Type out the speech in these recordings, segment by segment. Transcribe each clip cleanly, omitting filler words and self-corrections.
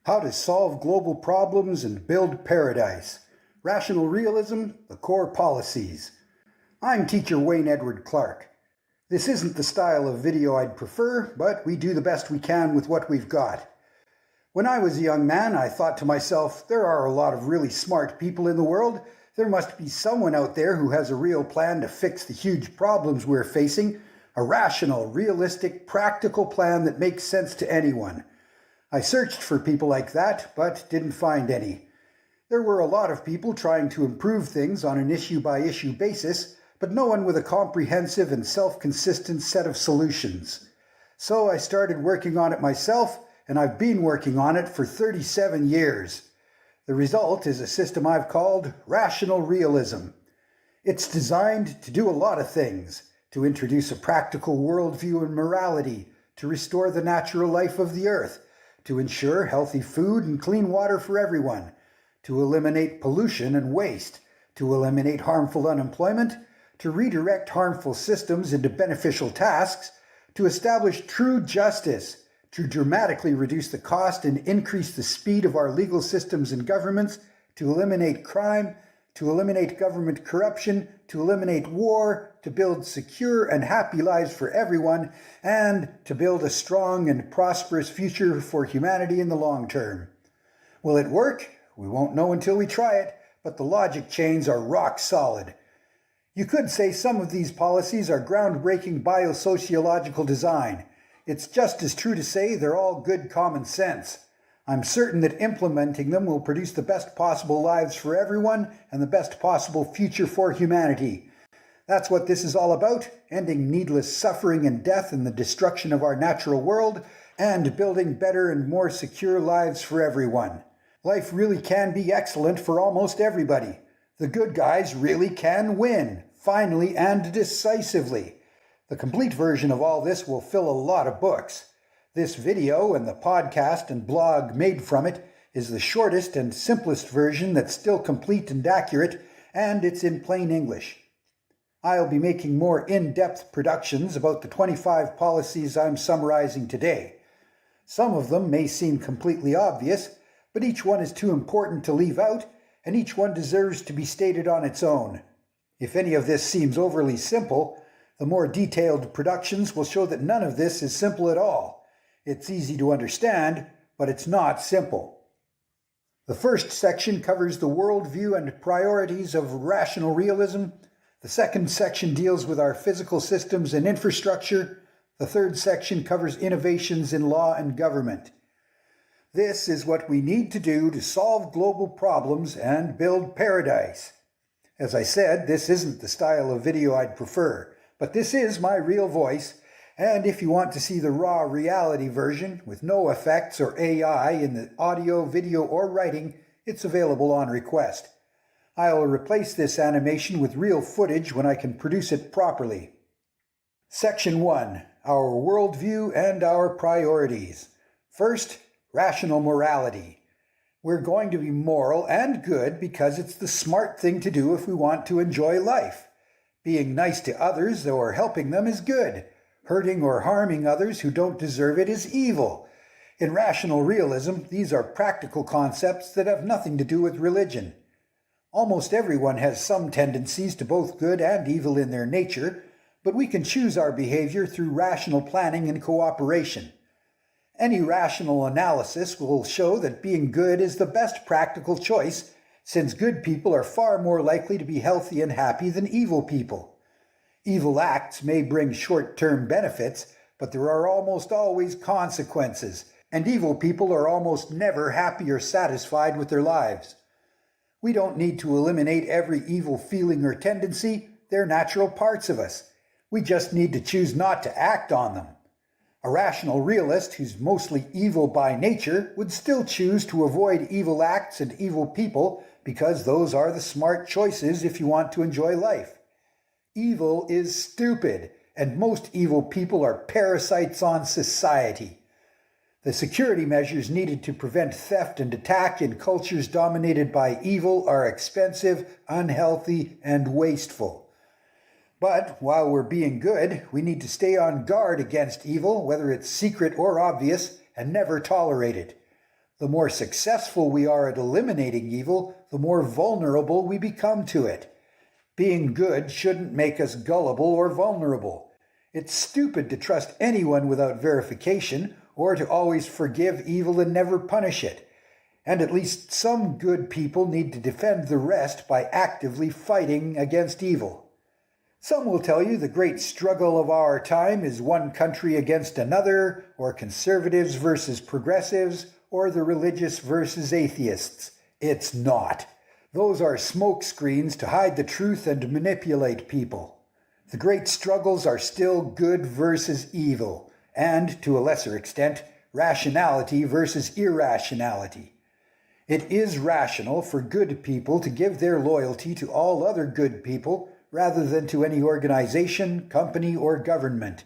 How to solve global problems and build paradise. Rational realism, the core policies. I'm teacher Wayne Edward Clarke. This isn't the style of video I'd prefer, but we do the best we can with what we've got. When I was a young man, I thought to myself, there are a lot of really smart people in the world. There must be someone out there who has a real plan to fix the huge problems we're facing, a rational, realistic, practical plan that makes sense to anyone. I searched for people like that, but didn't find any. There were a lot of people trying to improve things on an issue-by-issue basis, but no one with a comprehensive and self-consistent set of solutions. So I started working on it myself, and I've been working on it for 37 years. The result is a system I've called Rational Realism. It's designed to do a lot of things, to introduce a practical worldview and morality, to restore the natural life of the earth, to ensure healthy food and clean water for everyone, to eliminate pollution and waste, to eliminate harmful unemployment, to redirect harmful systems into beneficial tasks, to establish true justice, to dramatically reduce the cost and increase the speed of our legal systems and governments, to eliminate crime, to eliminate government corruption, to eliminate war, to build secure and happy lives for everyone, and to build a strong and prosperous future for humanity in the long term. Will it work? We won't know until we try it, but the logic chains are rock solid. You could say some of these policies are groundbreaking biosociological design. It's just as true to say they're all good common sense. I'm certain that implementing them will produce the best possible lives for everyone and the best possible future for humanity. That's what this is all about, ending needless suffering and death and the destruction of our natural world, and building better and more secure lives for everyone. Life really can be excellent for almost everybody. The good guys really can win, finally and decisively. The complete version of all this will fill a lot of books. This video and the podcast and blog made from it is the shortest and simplest version that's still complete and accurate, and it's in plain English. I'll be making more in-depth productions about the 25 policies I'm summarizing today. Some of them may seem completely obvious, but each one is too important to leave out, and each one deserves to be stated on its own. If any of this seems overly simple, the more detailed productions will show that none of this is simple at all. It's easy to understand, but it's not simple. The first section covers the worldview and priorities of rational realism. The second section deals with our physical systems and infrastructure. The third section covers innovations in law and government. This is what we need to do to solve global problems and build paradise. As I said, this isn't the style of video I'd prefer, but this is my real voice. And if you want to see the raw reality version with no effects or AI in the audio, video, or writing, it's available on request. I'll replace this animation with real footage when I can produce it properly. Section 1. Our worldview and our priorities. First, rational morality. We're going to be moral and good because it's the smart thing to do if we want to enjoy life. Being nice to others or helping them is good. Hurting or harming others who don't deserve it is evil. In rational realism, these are practical concepts that have nothing to do with religion. Almost everyone has some tendencies to both good and evil in their nature, but we can choose our behavior through rational planning and cooperation. Any rational analysis will show that being good is the best practical choice, since good people are far more likely to be healthy and happy than evil people. Evil acts may bring short-term benefits, but there are almost always consequences, and evil people are almost never happy or satisfied with their lives. We don't need to eliminate every evil feeling or tendency. They're natural parts of us. We just need to choose not to act on them. A rational realist who's mostly evil by nature would still choose to avoid evil acts and evil people because those are the smart choices if you want to enjoy life. Evil is stupid, and most evil people are parasites on society. The security measures needed to prevent theft and attack in cultures dominated by evil are expensive, unhealthy, and wasteful. But while we're being good, we need to stay on guard against evil, whether it's secret or obvious, and never tolerate it. The more successful we are at eliminating evil, the more vulnerable we become to it. Being good shouldn't make us gullible or vulnerable. It's stupid to trust anyone without verification, or to always forgive evil and never punish it. And at least some good people need to defend the rest by actively fighting against evil. Some will tell you the great struggle of our time is one country against another, or conservatives versus progressives, or the religious versus atheists. It's not. Those are smoke screens to hide the truth and manipulate people. The great struggles are still good versus evil, and, to a lesser extent, rationality versus irrationality. It is rational for good people to give their loyalty to all other good people rather than to any organization, company, or government.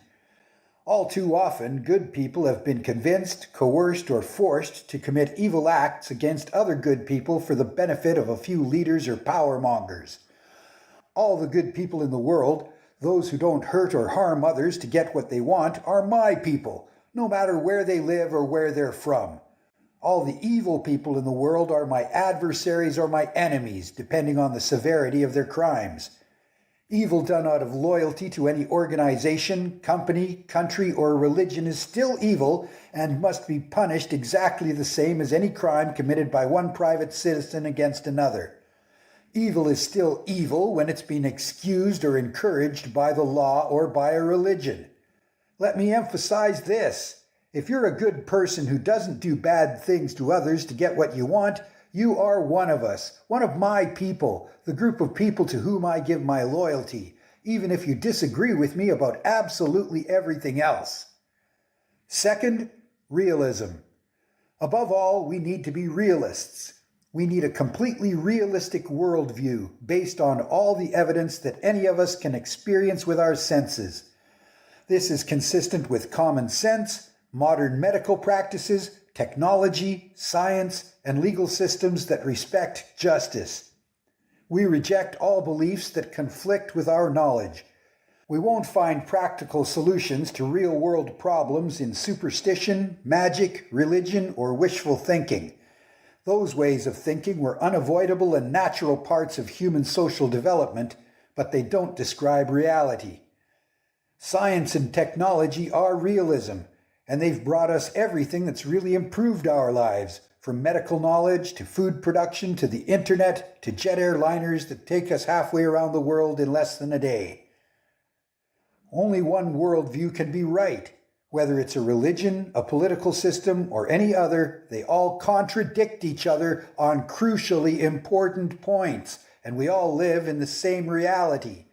All too often, good people have been convinced, coerced, or forced to commit evil acts against other good people for the benefit of a few leaders or power mongers. All the good people in the world, those who don't hurt or harm others to get what they want, are my people, no matter where they live or where they're from. All the evil people in the world are my adversaries or my enemies, depending on the severity of their crimes. Evil done out of loyalty to any organization, company, country, or religion is still evil and must be punished exactly the same as any crime committed by one private citizen against another. Evil is still evil when it's been excused or encouraged by the law or by a religion. Let me emphasize this. If you're a good person who doesn't do bad things to others to get what you want, you are one of us, one of my people, the group of people to whom I give my loyalty, even if you disagree with me about absolutely everything else. Second, realism. Above all, we need to be realists. We need a completely realistic worldview based on all the evidence that any of us can experience with our senses. This is consistent with common sense, modern medical practices, technology, science, and legal systems that respect justice. We reject all beliefs that conflict with our knowledge. We won't find practical solutions to real-world problems in superstition, magic, religion, or wishful thinking. Those ways of thinking were unavoidable and natural parts of human social development, but they don't describe reality. Science and technology are realism, and they've brought us everything that's really improved our lives, from medical knowledge to food production to the internet to jet airliners that take us halfway around the world in less than a day. Only one worldview can be right. Whether it's a religion, a political system, or any other, they all contradict each other on crucially important points, and we all live in the same reality.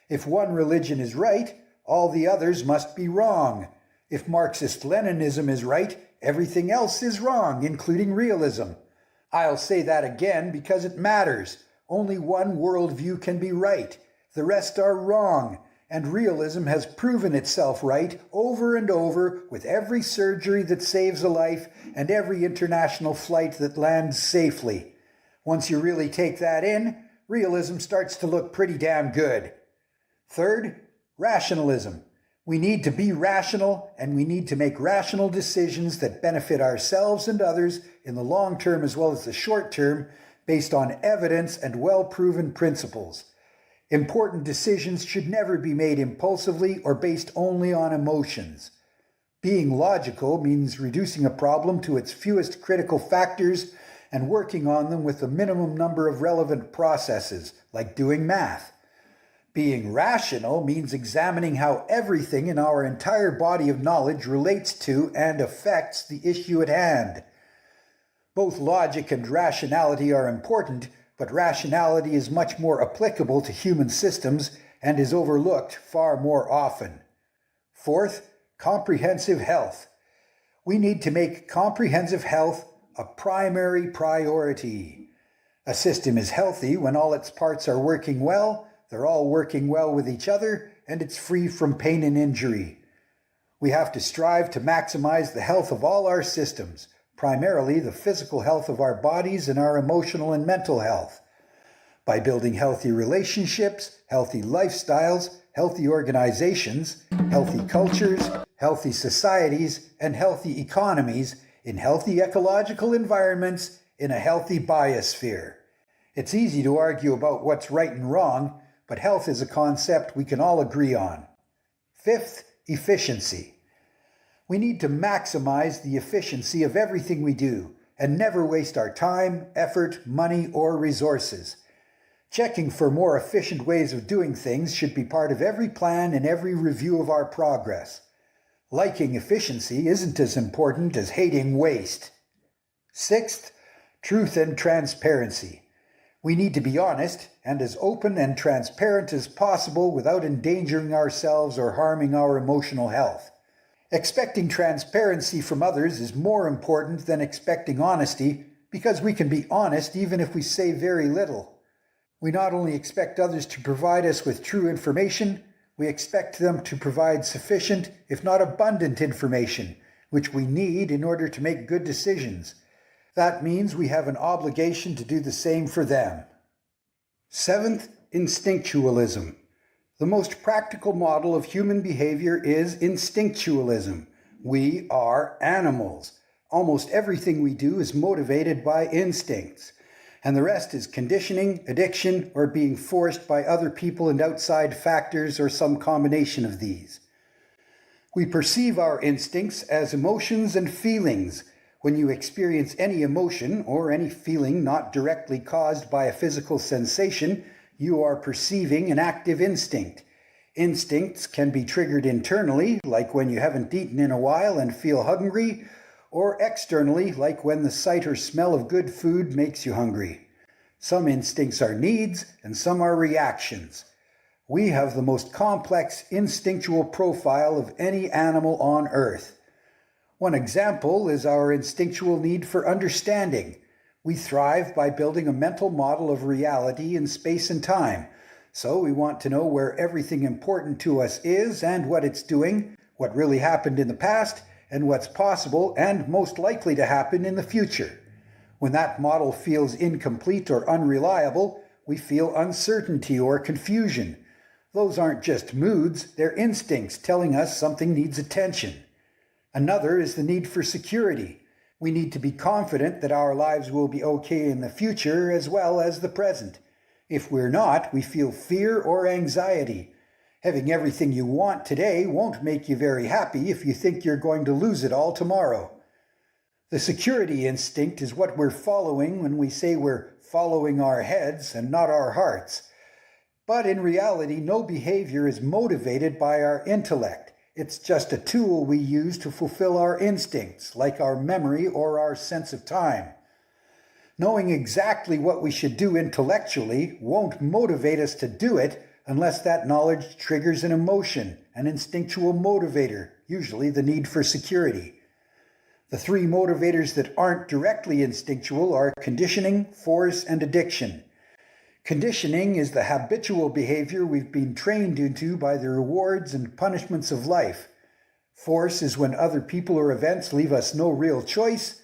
If one religion is right, all the others must be wrong. If Marxist-Leninism is right, everything else is wrong, including realism. I'll say that again because it matters. Only one worldview can be right. The rest are wrong, and realism has proven itself right over and over with every surgery that saves a life and every international flight that lands safely. Once you really take that in, realism starts to look pretty damn good. Third, rationalism. We need to be rational, and we need to make rational decisions that benefit ourselves and others in the long term as well as the short term, based on evidence and well-proven principles. Important decisions should never be made impulsively or based only on emotions. Being logical means reducing a problem to its fewest critical factors and working on them with the minimum number of relevant processes, like doing math. Being rational means examining how everything in our entire body of knowledge relates to and affects the issue at hand. Both logic and rationality are important, but rationality is much more applicable to human systems and is overlooked far more often. Fourth, comprehensive health. We need to make comprehensive health a primary priority. A system is healthy when all its parts are working well, they're all working well with each other, and it's free from pain and injury. We have to strive to maximize the health of all our systems, primarily the physical health of our bodies and our emotional and mental health. By building healthy relationships, healthy lifestyles, healthy organizations, healthy cultures, healthy societies, and healthy economies, in healthy ecological environments in a healthy biosphere. It's easy to argue about what's right and wrong, but health is a concept we can all agree on. Fifth, efficiency. We need to maximize the efficiency of everything we do and never waste our time, effort, money, or resources. Checking for more efficient ways of doing things should be part of every plan and every review of our progress. Liking efficiency isn't as important as hating waste. Sixth, truth and transparency. We need to be honest and as open and transparent as possible without endangering ourselves or harming our emotional health. Expecting transparency from others is more important than expecting honesty because we can be honest even if we say very little. We not only expect others to provide us with true information, we expect them to provide sufficient, if not abundant information, which we need in order to make good decisions. That means we have an obligation to do the same for them. Seventh, instinctualism. The most practical model of human behavior is instinctualism. We are animals. Almost everything we do is motivated by instincts, and the rest is conditioning, addiction, or being forced by other people and outside factors or some combination of these. We perceive our instincts as emotions and feelings. When you experience any emotion or any feeling not directly caused by a physical sensation, you are perceiving an active instinct. Instincts can be triggered internally, like when you haven't eaten in a while and feel hungry, or externally, like when the sight or smell of good food makes you hungry. Some instincts are needs, and some are reactions. We have the most complex instinctual profile of any animal on Earth. One example is our instinctual need for understanding. We thrive by building a mental model of reality in space and time. So we want to know where everything important to us is and what it's doing, what really happened in the past, and what's possible and most likely to happen in the future. When that model feels incomplete or unreliable, we feel uncertainty or confusion. Those aren't just moods, they're instincts telling us something needs attention. Another is the need for security. We need to be confident that our lives will be okay in the future as well as the present. If we're not, we feel fear or anxiety. Having everything you want today won't make you very happy if you think you're going to lose it all tomorrow. The security instinct is what we're following when we say we're following our heads and not our hearts. But in reality, no behavior is motivated by our intellect. It's just a tool we use to fulfill our instincts, like our memory or our sense of time. Knowing exactly what we should do intellectually won't motivate us to do it unless that knowledge triggers an emotion, an instinctual motivator, usually the need for security. The three motivators that aren't directly instinctual are conditioning, force, and addiction. Conditioning is the habitual behavior we've been trained into by the rewards and punishments of life. Force is when other people or events leave us no real choice,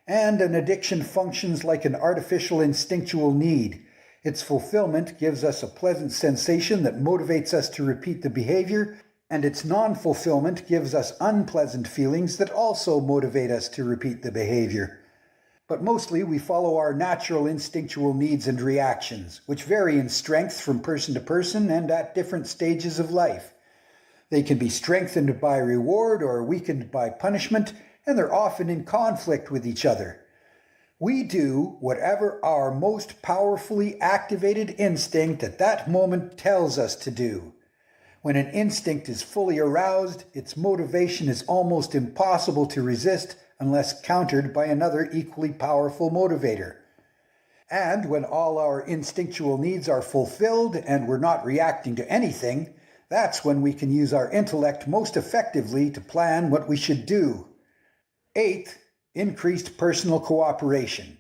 and an addiction functions like an artificial instinctual need. Its fulfillment gives us a pleasant sensation that motivates us to repeat the behavior, and its non-fulfillment gives us unpleasant feelings that also motivate us to repeat the behavior. But mostly we follow our natural instinctual needs and reactions, which vary in strength from person to person and at different stages of life. They can be strengthened by reward or weakened by punishment, and they're often in conflict with each other. We do whatever our most powerfully activated instinct at that moment tells us to do. When an instinct is fully aroused, its motivation is almost impossible to resist unless countered by another equally powerful motivator. And when all our instinctual needs are fulfilled and we're not reacting to anything, that's when we can use our intellect most effectively to plan what we should do. Eighth, increased personal cooperation.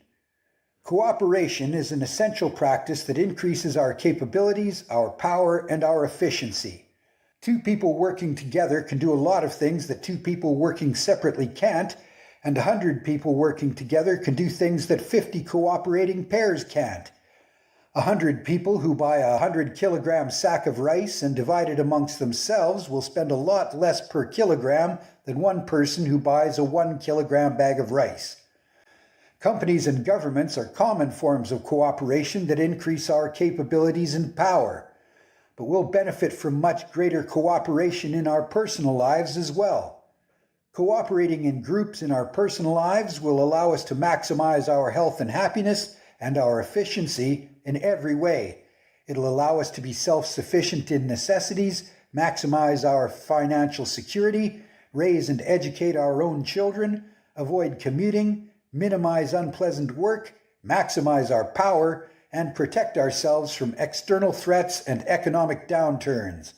Cooperation is an essential practice that increases our capabilities, our power, and our efficiency. Two people working together can do a lot of things that two people working separately can't, and 100 people working together can do things that 50 cooperating pairs can't. 100 people who buy a 100-kilogram sack of rice and divide it amongst themselves will spend a lot less per kilogram than one person who buys a 1-kilogram bag of rice. Companies and governments are common forms of cooperation that increase our capabilities and power, but we'll benefit from much greater cooperation in our personal lives as well. Cooperating in groups in our personal lives will allow us to maximize our health and happiness and our efficiency in every way. It'll allow us to be self-sufficient in necessities, maximize our financial security, raise and educate our own children, avoid commuting, minimize unpleasant work, maximize our power, and protect ourselves from external threats and economic downturns.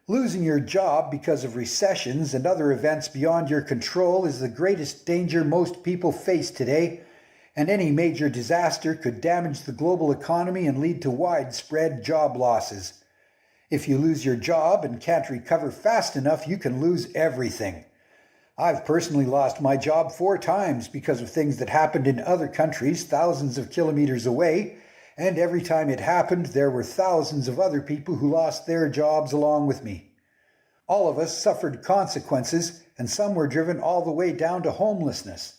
Losing your job because of recessions and other events beyond your control is the greatest danger most people face today, and any major disaster could damage the global economy and lead to widespread job losses. If you lose your job and can't recover fast enough, you can lose everything. I've personally lost my job 4 times because of things that happened in other countries thousands of kilometers away, and every time it happened, there were thousands of other people who lost their jobs along with me. All of us suffered consequences, and some were driven all the way down to homelessness.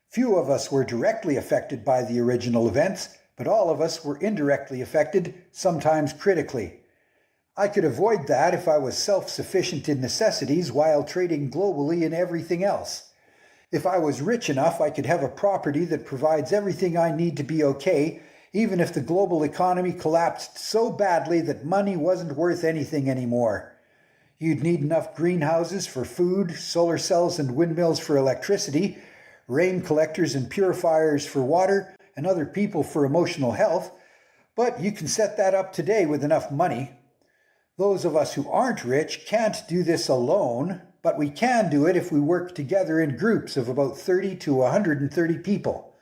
Few of us were directly affected by the original events, but all of us were indirectly affected, sometimes critically. I could avoid that if I was self-sufficient in necessities while trading globally in everything else. If I was rich enough, I could have a property that provides everything I need to be okay, even if the global economy collapsed so badly that money wasn't worth anything anymore. You'd need enough greenhouses for food, solar cells and windmills for electricity, rain collectors and purifiers for water, and other people for emotional health, but you can set that up today with enough money. Those of us who aren't rich can't do this alone, but we can do it if we work together in groups of about 30 to 130 people.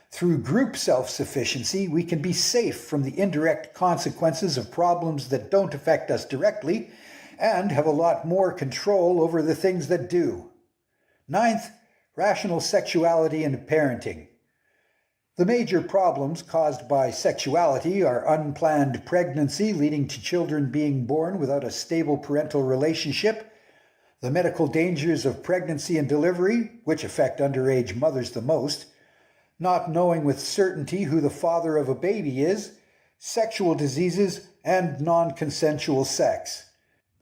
Through group self-sufficiency, we can be safe from the indirect consequences of problems that don't affect us directly, and have a lot more control over the things that do. 9th, rational sexuality and parenting. The major problems caused by sexuality are unplanned pregnancy leading to children being born without a stable parental relationship, the medical dangers of pregnancy and delivery, which affect underage mothers the most, not knowing with certainty who the father of a baby is, sexual diseases, and non-consensual sex.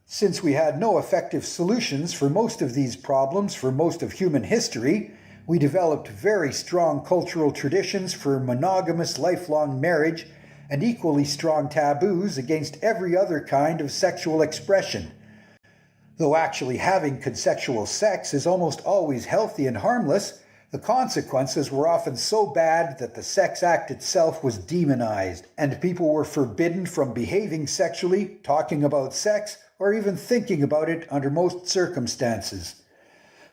Since we had no effective solutions for most of these problems for most of human history, we developed very strong cultural traditions for monogamous lifelong marriage and equally strong taboos against every other kind of sexual expression. Though actually having consensual sex is almost always healthy and harmless, the consequences were often so bad that the sex act itself was demonized, and people were forbidden from behaving sexually, talking about sex, or even thinking about it under most circumstances.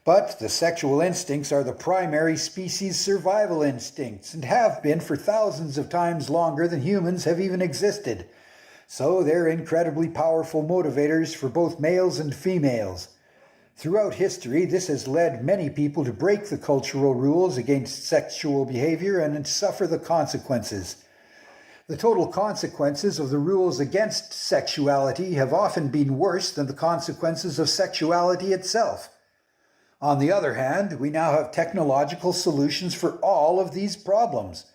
But the sexual instincts are the primary species survival instincts, and have been for thousands of times longer than humans have even existed. So they're incredibly powerful motivators for both males and females. Throughout history, this has led many people to break the cultural rules against sexual behavior and suffer the consequences. The total consequences of the rules against sexuality have often been worse than the consequences of sexuality itself. On the other hand, we now have technological solutions for all of these problems.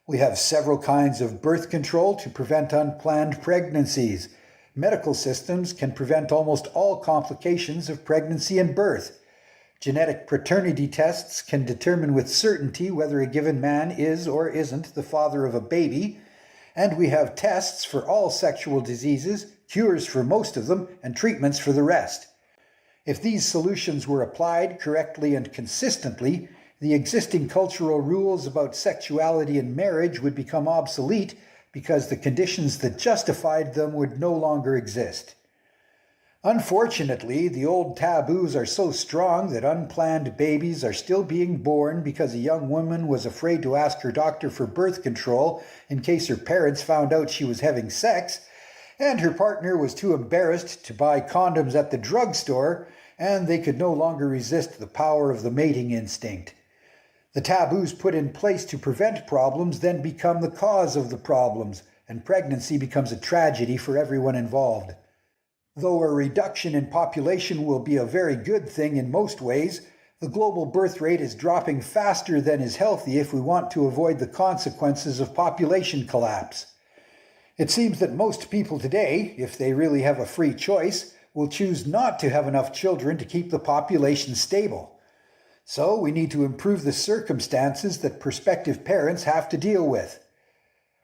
We have several kinds of birth control to prevent unplanned pregnancies. Medical systems can prevent almost all complications of pregnancy and birth. Genetic paternity tests can determine with certainty whether a given man is or isn't the father of a baby. And we have tests for all sexual diseases, cures for most of them, and treatments for the rest. If these solutions were applied correctly and consistently, the existing cultural rules about sexuality and marriage would become obsolete because the conditions that justified them would no longer exist. Unfortunately, the old taboos are so strong that unplanned babies are still being born because a young woman was afraid to ask her doctor for birth control in case her parents found out she was having sex, and her partner was too embarrassed to buy condoms at the drugstore, and they could no longer resist the power of the mating instinct. The taboos put in place to prevent problems then become the cause of the problems, and pregnancy becomes a tragedy for everyone involved. Though a reduction in population will be a very good thing in most ways, the global birth rate is dropping faster than is healthy if we want to avoid the consequences of population collapse. It seems that most people today, if they really have a free choice, will choose not to have enough children to keep the population stable. So we need to improve the circumstances that prospective parents have to deal with.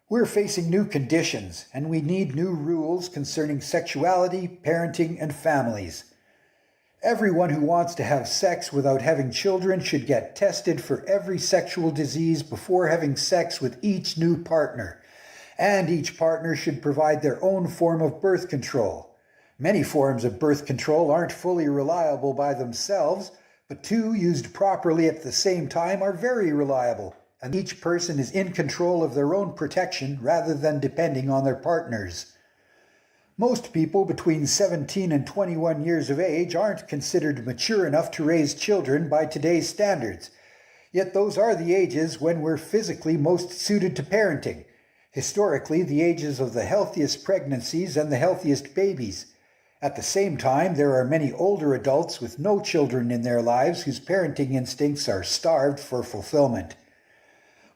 We're facing new conditions, and we need new rules concerning sexuality, parenting, and families. Everyone who wants to have sex without having children should get tested for every sexual disease before having sex with each new partner, and each partner should provide their own form of birth control. Many forms of birth control aren't fully reliable by themselves, but two used properly at the same time are very reliable, and each person is in control of their own protection rather than depending on their partners. Most people between 17 and 21 years of age aren't considered mature enough to raise children by today's standards, yet those are the ages when we're physically most suited to parenting, historically the ages of the healthiest pregnancies and the healthiest babies. At the same time, there are many older adults with no children in their lives whose parenting instincts are starved for fulfillment.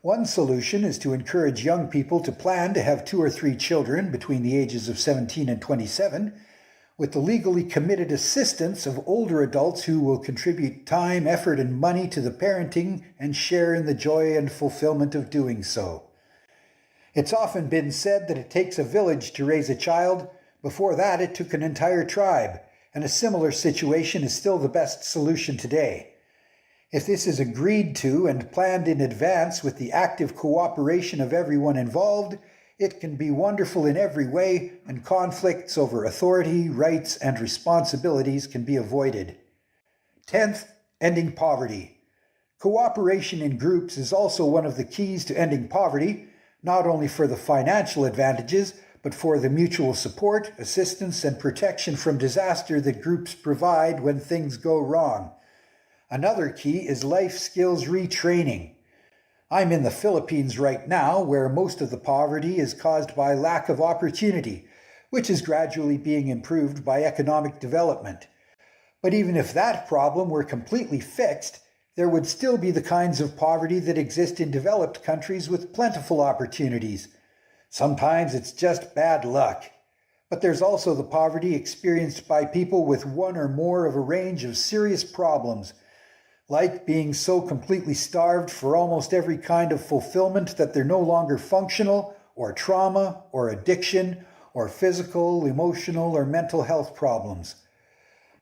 One solution is to encourage young people to plan to have 2 or 3 children between the ages of 17 and 27, with the legally committed assistance of older adults who will contribute time, effort, and money to the parenting and share in the joy and fulfillment of doing so. It's often been said that it takes a village to raise a child. Before that, it took an entire tribe, and a similar situation is still the best solution today. If this is agreed to and planned in advance with the active cooperation of everyone involved, it can be wonderful in every way, and conflicts over authority, rights, and responsibilities can be avoided. 10th, ending poverty. Cooperation in groups is also one of the keys to ending poverty, not only for the financial advantages, but for the mutual support, assistance, and protection from disaster that groups provide when things go wrong. Another key is life skills retraining. I'm in the Philippines right now, where most of the poverty is caused by lack of opportunity, which is gradually being improved by economic development. But even if that problem were completely fixed, there would still be the kinds of poverty that exist in developed countries with plentiful opportunities. Sometimes it's just bad luck. But there's also the poverty experienced by people with one or more of a range of serious problems, like being so completely starved for almost every kind of fulfillment that they're no longer functional, or trauma, or addiction, or physical, emotional, or mental health problems.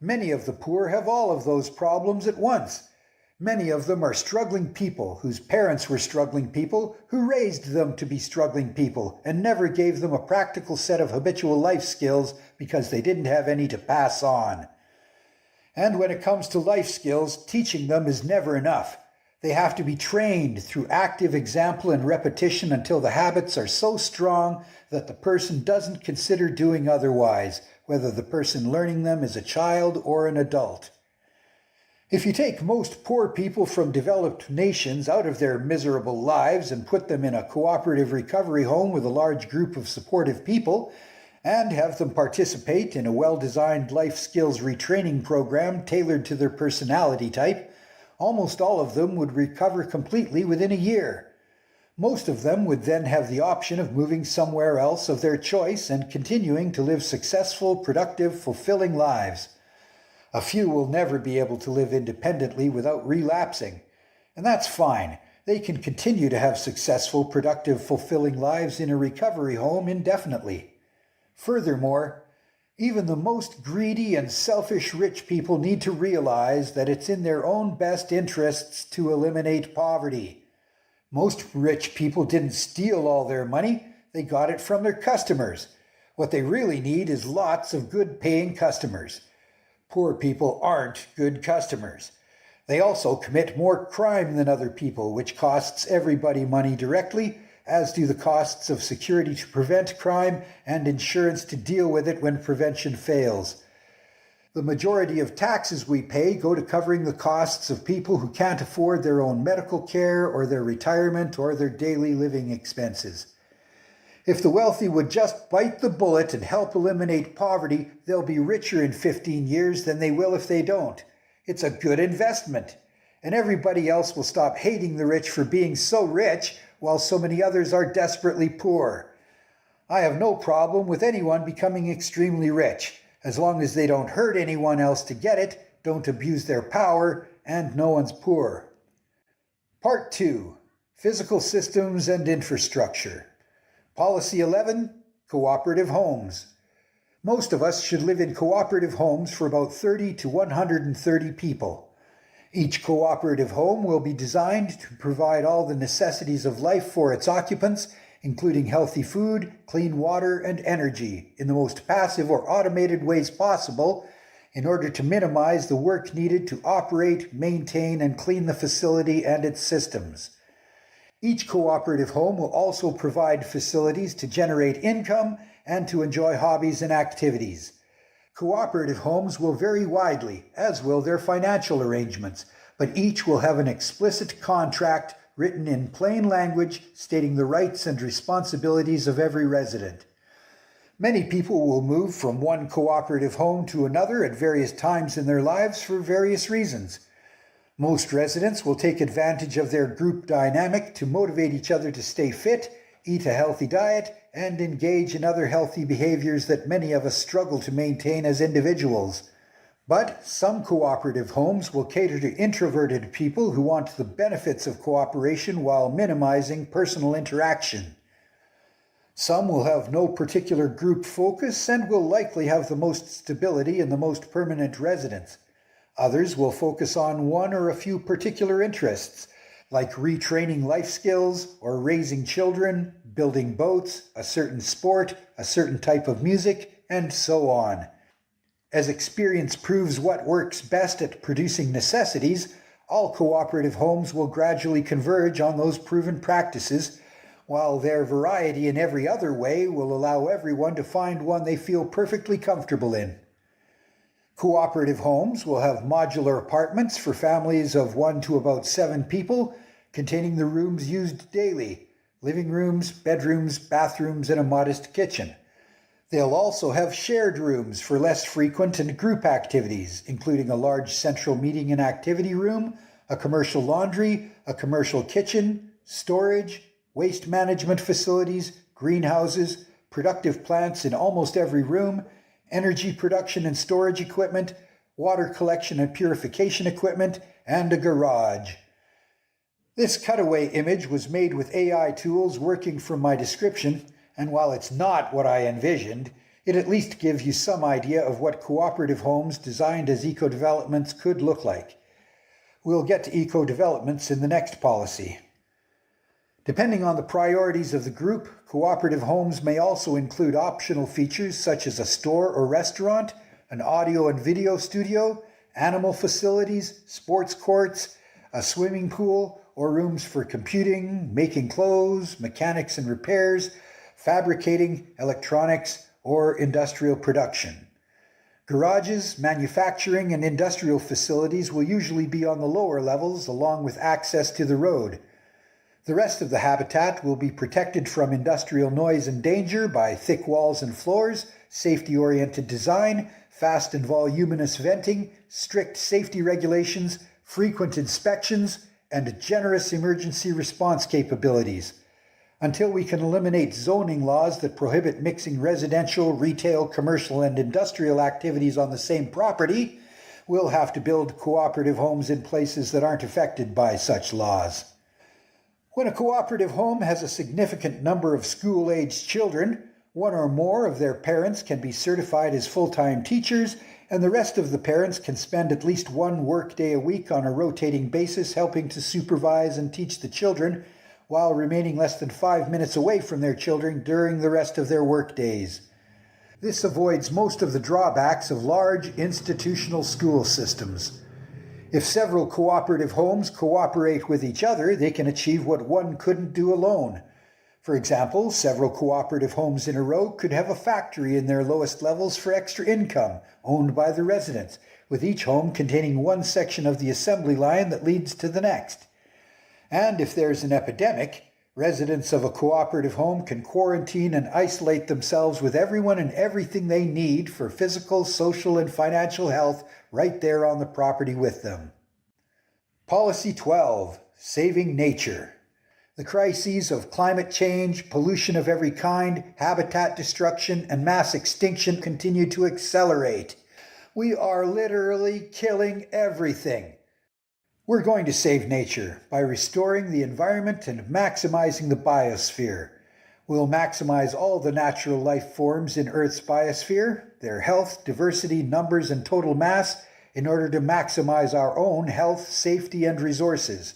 Many of the poor have all of those problems at once. Many of them are struggling people whose parents were struggling people who raised them to be struggling people and never gave them a practical set of habitual life skills because they didn't have any to pass on. And when it comes to life skills, teaching them is never enough. They have to be trained through active example and repetition until the habits are so strong that the person doesn't consider doing otherwise, whether the person learning them is a child or an adult. If you take most poor people from developed nations out of their miserable lives and put them in a cooperative recovery home with a large group of supportive people, and have them participate in a well-designed life skills retraining program tailored to their personality type, almost all of them would recover completely within a year. Most of them would then have the option of moving somewhere else of their choice and continuing to live successful, productive, fulfilling lives. A few will never be able to live independently without relapsing, and that's fine. They can continue to have successful, productive, fulfilling lives in a recovery home indefinitely. Furthermore, even the most greedy and selfish rich people need to realize that it's in their own best interests to eliminate poverty. Most rich people didn't steal all their money, they got it from their customers. What they really need is lots of good-paying customers. Poor people aren't good customers. They also commit more crime than other people, which costs everybody money directly, as do the costs of security to prevent crime and insurance to deal with it when prevention fails. The majority of taxes we pay go to covering the costs of people who can't afford their own medical care or their retirement or their daily living expenses. If the wealthy would just bite the bullet and help eliminate poverty, they'll be richer in 15 years than they will if they don't. It's a good investment. And everybody else will stop hating the rich for being so rich while so many others are desperately poor. I have no problem with anyone becoming extremely rich, as long as they don't hurt anyone else to get it, don't abuse their power, and no one's poor. Part 2. Physical Systems and Infrastructure. Policy 11. Cooperative Homes. Most of us should live in cooperative homes for about 30 to 130 people. Each cooperative home will be designed to provide all the necessities of life for its occupants, including healthy food, clean water, and energy, in the most passive or automated ways possible, in order to minimize the work needed to operate, maintain, and clean the facility and its systems. Each cooperative home will also provide facilities to generate income and to enjoy hobbies and activities. Cooperative homes will vary widely, as will their financial arrangements, but each will have an explicit contract written in plain language stating the rights and responsibilities of every resident. Many people will move from one cooperative home to another at various times in their lives for various reasons. Most residents will take advantage of their group dynamic to motivate each other to stay fit, eat a healthy diet, and engage in other healthy behaviors that many of us struggle to maintain as individuals. But some cooperative homes will cater to introverted people who want the benefits of cooperation while minimizing personal interaction. Some will have no particular group focus and will likely have the most stability and the most permanent residence. Others will focus on one or a few particular interests, like retraining life skills or raising children, building boats, a certain sport, a certain type of music, and so on. As experience proves what works best at producing necessities, all cooperative homes will gradually converge on those proven practices, while their variety in every other way will allow everyone to find one they feel perfectly comfortable in. Cooperative homes will have modular apartments for families of 1 to about 7 people, containing the rooms used daily: living rooms, bedrooms, bathrooms, and a modest kitchen. They'll also have shared rooms for less frequent and group activities, including a large central meeting and activity room, a commercial laundry, a commercial kitchen, storage, waste management facilities, greenhouses, productive plants in almost every room, energy production and storage equipment, water collection and purification equipment, and a garage. This cutaway image was made with AI tools working from my description, and while it's not what I envisioned, it at least gives you some idea of what cooperative homes designed as eco-developments could look like. We'll get to eco-developments in the next policy. Depending on the priorities of the group, cooperative homes may also include optional features such as a store or restaurant, an audio and video studio, animal facilities, sports courts, a swimming pool, or rooms for computing, making clothes, mechanics and repairs, fabricating, electronics, or industrial production. Garages, manufacturing, and industrial facilities will usually be on the lower levels along with access to the road. The rest of the habitat will be protected from industrial noise and danger by thick walls and floors, safety-oriented design, fast and voluminous venting, strict safety regulations, frequent inspections, and generous emergency response capabilities. Until we can eliminate zoning laws that prohibit mixing residential, retail, commercial, and industrial activities on the same property, we'll have to build cooperative homes in places that aren't affected by such laws. When a cooperative home has a significant number of school-aged children, one or more of their parents can be certified as full-time teachers, and the rest of the parents can spend at least one workday a week on a rotating basis helping to supervise and teach the children, while remaining less than 5 minutes away from their children during the rest of their work days. This avoids most of the drawbacks of large institutional school systems. If several cooperative homes cooperate with each other, they can achieve what one couldn't do alone. For example, several cooperative homes in a row could have a factory in their lowest levels for extra income, owned by the residents, with each home containing one section of the assembly line that leads to the next. And if there's an epidemic, residents of a cooperative home can quarantine and isolate themselves with everyone and everything they need for physical, social, and financial health right there on the property with them. Policy 12, Saving Nature. The crises of climate change, pollution of every kind, habitat destruction, and mass extinction continue to accelerate. We are literally killing everything. We're going to save nature by restoring the environment and maximizing the biosphere. We'll maximize all the natural life forms in Earth's biosphere, their health, diversity, numbers, and total mass, in order to maximize our own health, safety, and resources.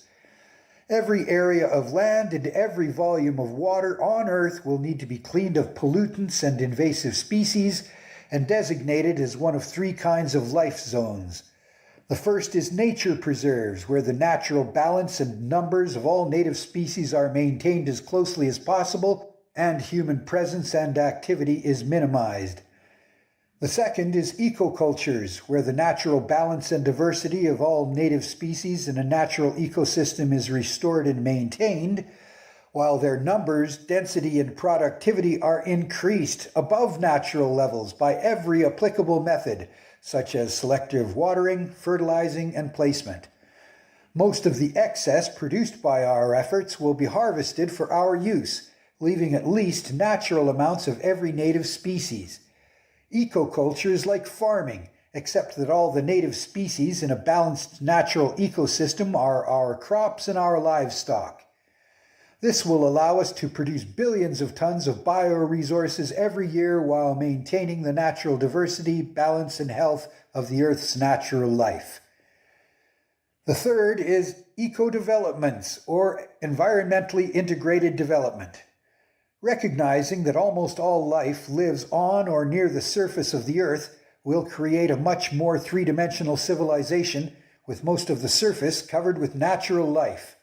Every area of land and every volume of water on Earth will need to be cleaned of pollutants and invasive species and designated as one of three kinds of life zones. The first is nature preserves, where the natural balance and numbers of all native species are maintained as closely as possible and human presence and activity is minimized. The second is ecocultures, where the natural balance and diversity of all native species in a natural ecosystem is restored and maintained, while their numbers, density, and productivity are increased above natural levels by every applicable method, such as selective watering, fertilizing, and placement. Most of the excess produced by our efforts will be harvested for our use, leaving at least natural amounts of every native species. Ecoculture is like farming, except that all the native species in a balanced natural ecosystem are our crops and our livestock. This will allow us to produce billions of tons of bioresources every year while maintaining the natural diversity, balance, and health of the Earth's natural life. The third is Ecodevelopments, or environmentally integrated development. Recognizing that almost all life lives on or near the surface of the Earth will create a much more three-dimensional civilization with most of the surface covered with natural life.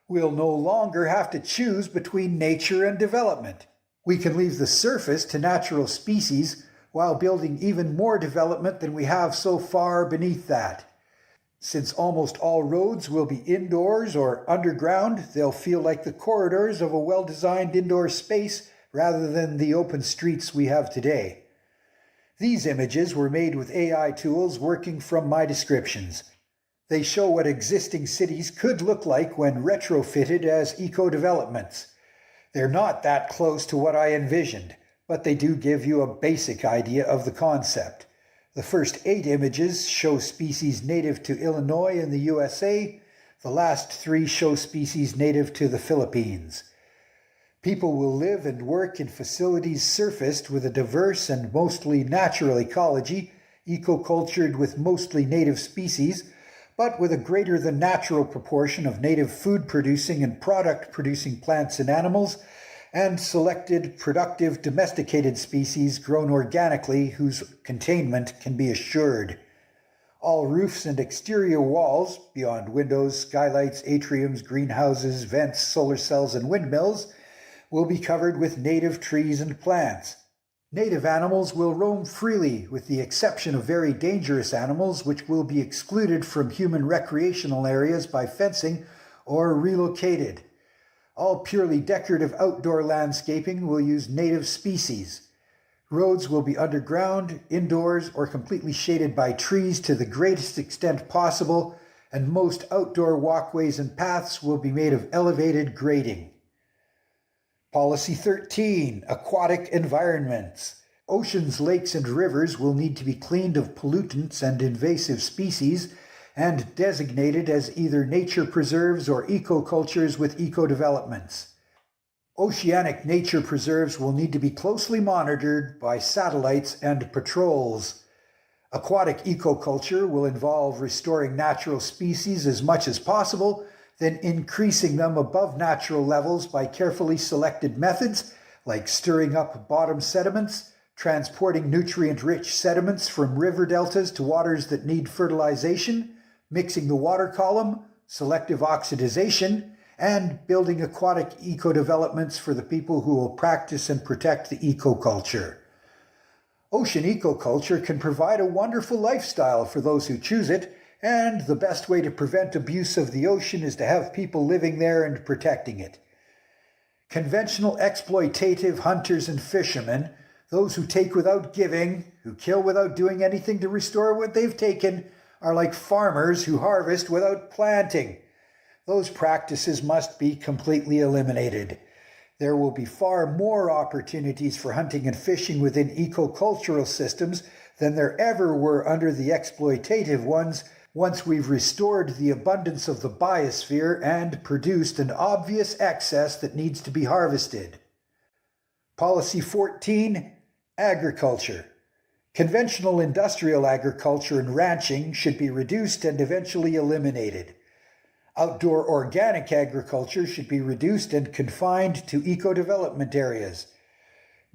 We'll no longer have to choose between nature and development. We can leave the surface to natural species while building even more development than we have so far beneath that. Since almost all roads will be indoors or underground, they'll feel like the corridors of a well-designed indoor space rather than the open streets we have today. These images were made with AI tools working from my descriptions. They show what existing cities could look like when retrofitted as eco-developments. They're not that close to what I envisioned, but they do give you a basic idea of the concept. The first 8 images show species native to Illinois in the USA. The last 3 show species native to the Philippines. People will live and work in facilities surfaced with a diverse and mostly natural ecology, ecocultured with mostly native species, but with a greater than natural proportion of native food-producing and product-producing plants and animals, and selected, productive, domesticated species grown organically whose containment can be assured. All roofs and exterior walls, beyond windows, skylights, atriums, greenhouses, vents, solar cells, and windmills, will be covered with native trees and plants. Native animals will roam freely, with the exception of very dangerous animals which will be excluded from human recreational areas by fencing or relocated. All purely decorative outdoor landscaping will use native species. Roads will be underground, indoors, or completely shaded by trees to the greatest extent possible, and most outdoor walkways and paths will be made of elevated grading. Policy 13, Aquatic Environments. Oceans, lakes, and rivers will need to be cleaned of pollutants and invasive species and designated as either nature preserves or ecocultures with ecodevelopments. Oceanic nature preserves will need to be closely monitored by satellites and patrols. Aquatic ecoculture will involve restoring natural species as much as possible, then increasing them above natural levels by carefully selected methods like stirring up bottom sediments, transporting nutrient-rich sediments from river deltas to waters that need fertilization, mixing the water column, selective oxidization, and building aquatic ecodevelopments for the people who will practice and protect the ecoculture. Ocean ecoculture can provide a wonderful lifestyle for those who choose it, and the best way to prevent abuse of the ocean is to have people living there and protecting it. Conventional exploitative hunters and fishermen, those who take without giving, who kill without doing anything to restore what they've taken, are like farmers who harvest without planting. Those practices must be completely eliminated. There will be far more opportunities for hunting and fishing within ecocultural systems than there ever were under the exploitative ones once we've restored the abundance of the biosphere and produced an obvious excess that needs to be harvested. Policy 14, agriculture. Conventional industrial agriculture and ranching should be reduced and eventually eliminated. Outdoor organic agriculture should be reduced and confined to eco-development areas.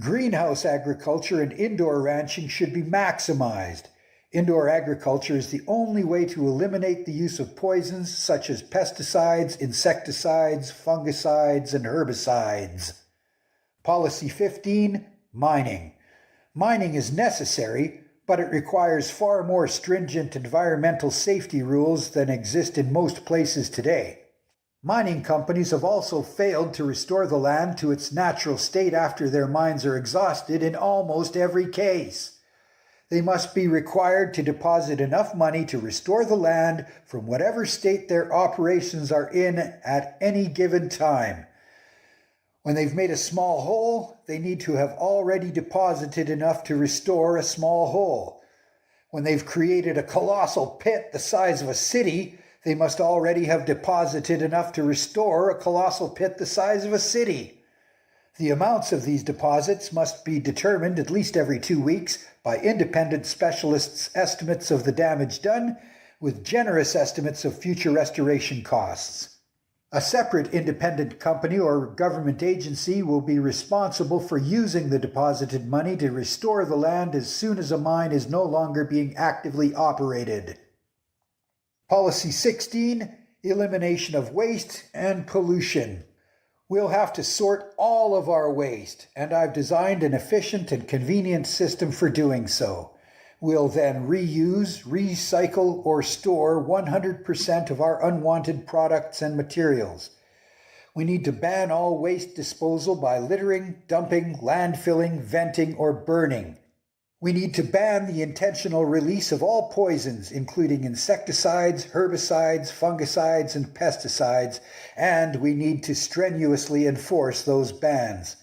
Greenhouse agriculture and indoor ranching should be maximized. Indoor agriculture is the only way to eliminate the use of poisons such as pesticides, insecticides, fungicides, and herbicides. Policy 15, mining. Mining is necessary, but it requires far more stringent environmental safety rules than exist in most places today. Mining companies have also failed to restore the land to its natural state after their mines are exhausted in almost every case. They must be required to deposit enough money to restore the land from whatever state their operations are in at any given time. When they've made a small hole, they need to have already deposited enough to restore a small hole. When they've created a colossal pit the size of a city, they must already have deposited enough to restore a colossal pit the size of a city. The amounts of these deposits must be determined at least every 2 weeks by independent specialists' estimates of the damage done, with generous estimates of future restoration costs. A separate independent company or government agency will be responsible for using the deposited money to restore the land as soon as a mine is no longer being actively operated. Policy 16, elimination of waste and pollution. We'll have to sort all of our waste, and I've designed an efficient and convenient system for doing so. We'll then reuse, recycle, or store 100% of our unwanted products and materials. We need to ban all waste disposal by littering, dumping, landfilling, venting, or burning. We need to ban the intentional release of all poisons, including insecticides, herbicides, fungicides, and pesticides, and we need to strenuously enforce those bans.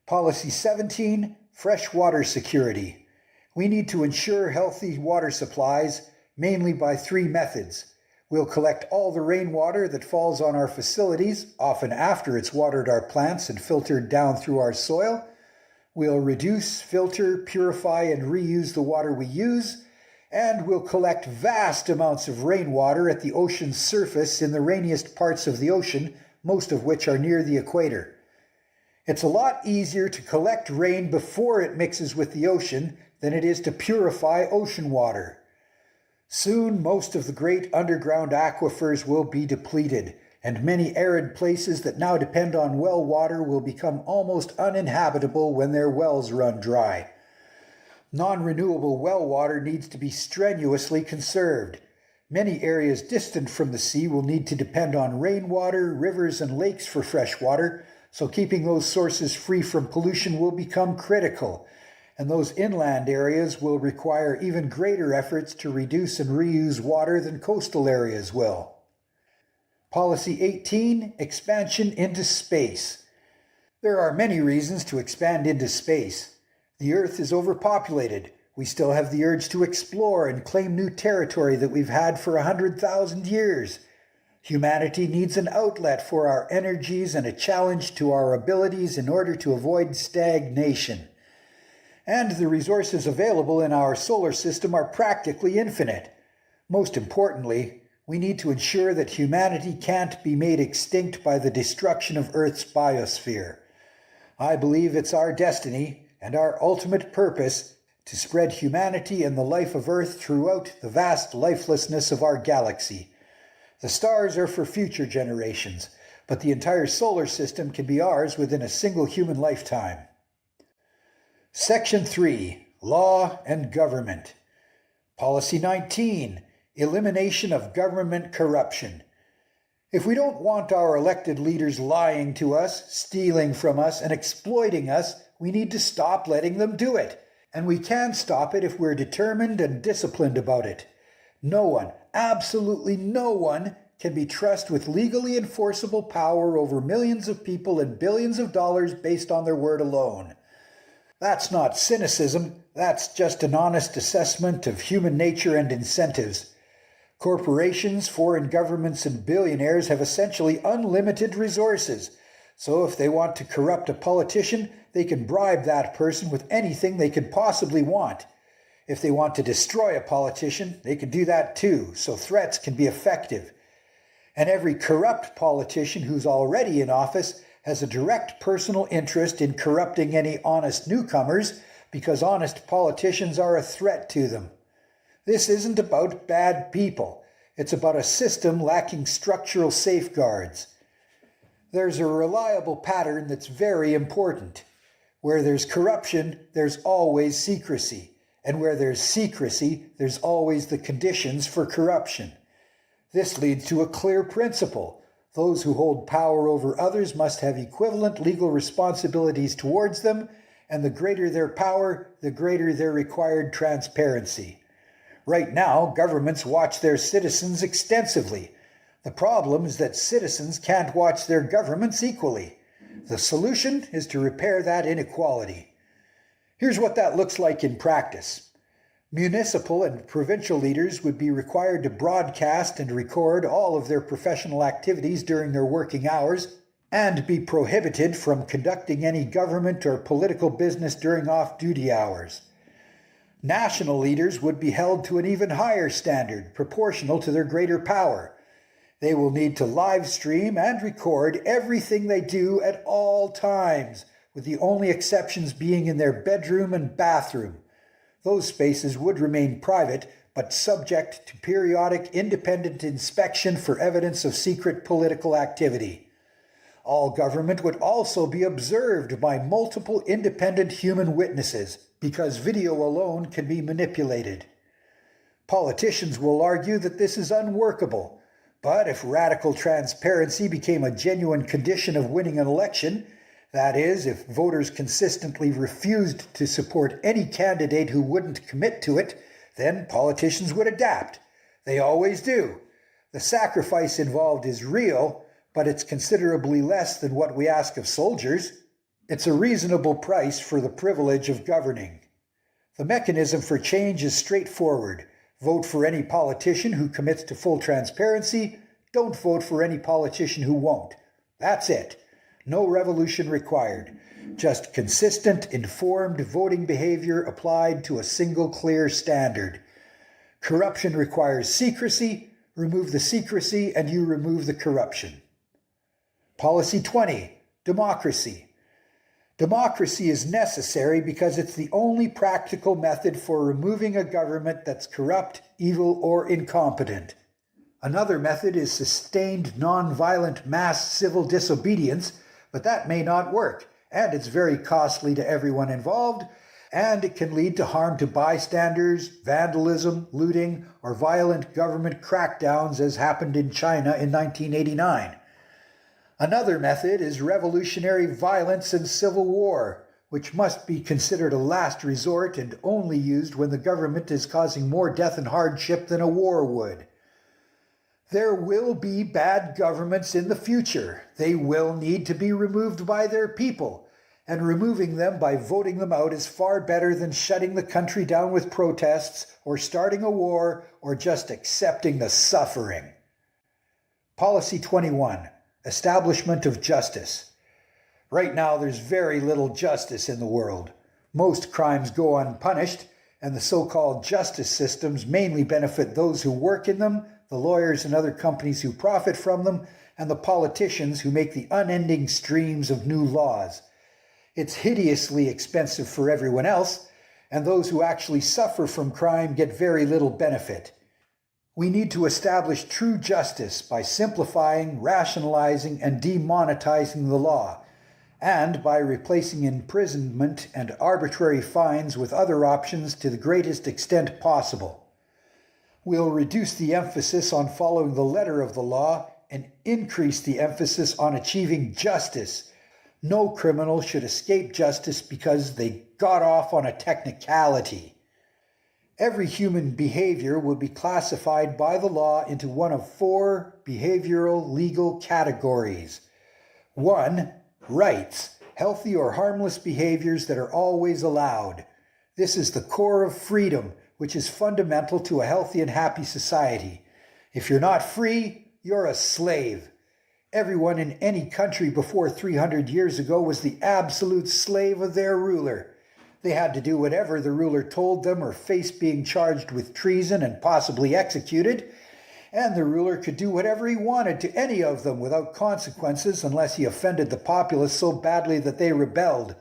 Policy 17, freshwater security. We need to ensure healthy water supplies, mainly by 3 methods. We'll collect all the rainwater that falls on our facilities, often after it's watered our plants and filtered down through our soil. We'll reduce, filter, purify, and reuse the water we use, and we'll collect vast amounts of rainwater at the ocean's surface in the rainiest parts of the ocean, most of which are near the equator. It's a lot easier to collect rain before it mixes with the ocean than it is to purify ocean water. Soon, most of the great underground aquifers will be depleted, and many arid places that now depend on well water will become almost uninhabitable when their wells run dry. Non-renewable well water needs to be strenuously conserved. Many areas distant from the sea will need to depend on rainwater, rivers, and lakes for fresh water, so keeping those sources free from pollution will become critical, and those inland areas will require even greater efforts to reduce and reuse water than coastal areas will. Policy 18, expansion into space. There are many reasons to expand into space. The Earth is overpopulated. We still have the urge to explore and claim new territory that we've had for 100,000 years. Humanity needs an outlet for our energies and a challenge to our abilities in order to avoid stagnation. And the resources available in our solar system are practically infinite. Most importantly, we need to ensure that humanity can't be made extinct by the destruction of Earth's biosphere. I believe it's our destiny and our ultimate purpose to spread humanity and the life of Earth throughout the vast lifelessness of our galaxy. The stars are for future generations, but the entire solar system can be ours within a single human lifetime. Section 3, Law and Government. Policy 19, Elimination of Government Corruption. If we don't want our elected leaders lying to us, stealing from us, and exploiting us, we need to stop letting them do it. And we can stop it if we're determined and disciplined about it. No one, absolutely no one, can be trusted with legally enforceable power over millions of people and billions of dollars based on their word alone. That's not cynicism, that's just an honest assessment of human nature and incentives. Corporations, foreign governments, and billionaires have essentially unlimited resources. So if they want to corrupt a politician, they can bribe that person with anything they could possibly want. If they want to destroy a politician, they can do that too, so threats can be effective. And every corrupt politician who's already in office has a direct personal interest in corrupting any honest newcomers because honest politicians are a threat to them. This isn't about bad people. It's about a system lacking structural safeguards. There's a reliable pattern that's very important. Where there's corruption, there's always secrecy. And where there's secrecy, there's always the conditions for corruption. This leads to a clear principle. Those who hold power over others must have equivalent legal responsibilities towards them, and the greater their power, the greater their required transparency. Right now, governments watch their citizens extensively. The problem is that citizens can't watch their governments equally. The solution is to repair that inequality. Here's what that looks like in practice. Municipal and provincial leaders would be required to broadcast and record all of their professional activities during their working hours and be prohibited from conducting any government or political business during off-duty hours. National leaders would be held to an even higher standard, proportional to their greater power. They will need to live stream and record everything they do at all times, with the only exceptions being in their bedroom and bathroom. Those spaces would remain private, but subject to periodic independent inspection for evidence of secret political activity. All government would also be observed by multiple independent human witnesses, because video alone can be manipulated. Politicians will argue that this is unworkable, but if radical transparency became a genuine condition of winning an election, that is, if voters consistently refused to support any candidate who wouldn't commit to it, then politicians would adapt. They always do. The sacrifice involved is real, but it's considerably less than what we ask of soldiers. It's a reasonable price for the privilege of governing. The mechanism for change is straightforward. Vote for any politician who commits to full transparency. Don't vote for any politician who won't. That's it. No revolution required. Just consistent, informed voting behavior applied to a single clear standard. Corruption requires secrecy. Remove the secrecy and you remove the corruption. Policy 20, Democracy. Democracy is necessary because it's the only practical method for removing a government that's corrupt, evil, or incompetent. Another method is sustained nonviolent mass civil disobedience, but that may not work, and it's very costly to everyone involved, and it can lead to harm to bystanders, vandalism, looting, or violent government crackdowns as happened in China in 1989. Another method is revolutionary violence and civil war, which must be considered a last resort and only used when the government is causing more death and hardship than a war would. There will be bad governments in the future. They will need to be removed by their people, and removing them by voting them out is far better than shutting the country down with protests or starting a war or just accepting the suffering. Policy 21. Establishment of justice. Right now, there's very little justice in the world. Most crimes go unpunished, and the so-called justice systems mainly benefit those who work in them, the lawyers and other companies who profit from them, and the politicians who make the unending streams of new laws. It's hideously expensive for everyone else, and those who actually suffer from crime get very little benefit. We need to establish true justice by simplifying, rationalizing, and demonetizing the law, and by replacing imprisonment and arbitrary fines with other options to the greatest extent possible. We'll reduce the emphasis on following the letter of the law and increase the emphasis on achieving justice. No criminal should escape justice because they got off on a technicality. Every human behavior will be classified by the law into one of 4 behavioral legal categories. 1. Rights, healthy or harmless behaviors that are always allowed. This is the core of freedom, which is fundamental to a healthy and happy society. If you're not free, you're a slave. Everyone in any country before 300 years ago was the absolute slave of their ruler. They had to do whatever the ruler told them or face being charged with treason and possibly executed, and the ruler could do whatever he wanted to any of them without consequences unless he offended the populace so badly that they rebelled.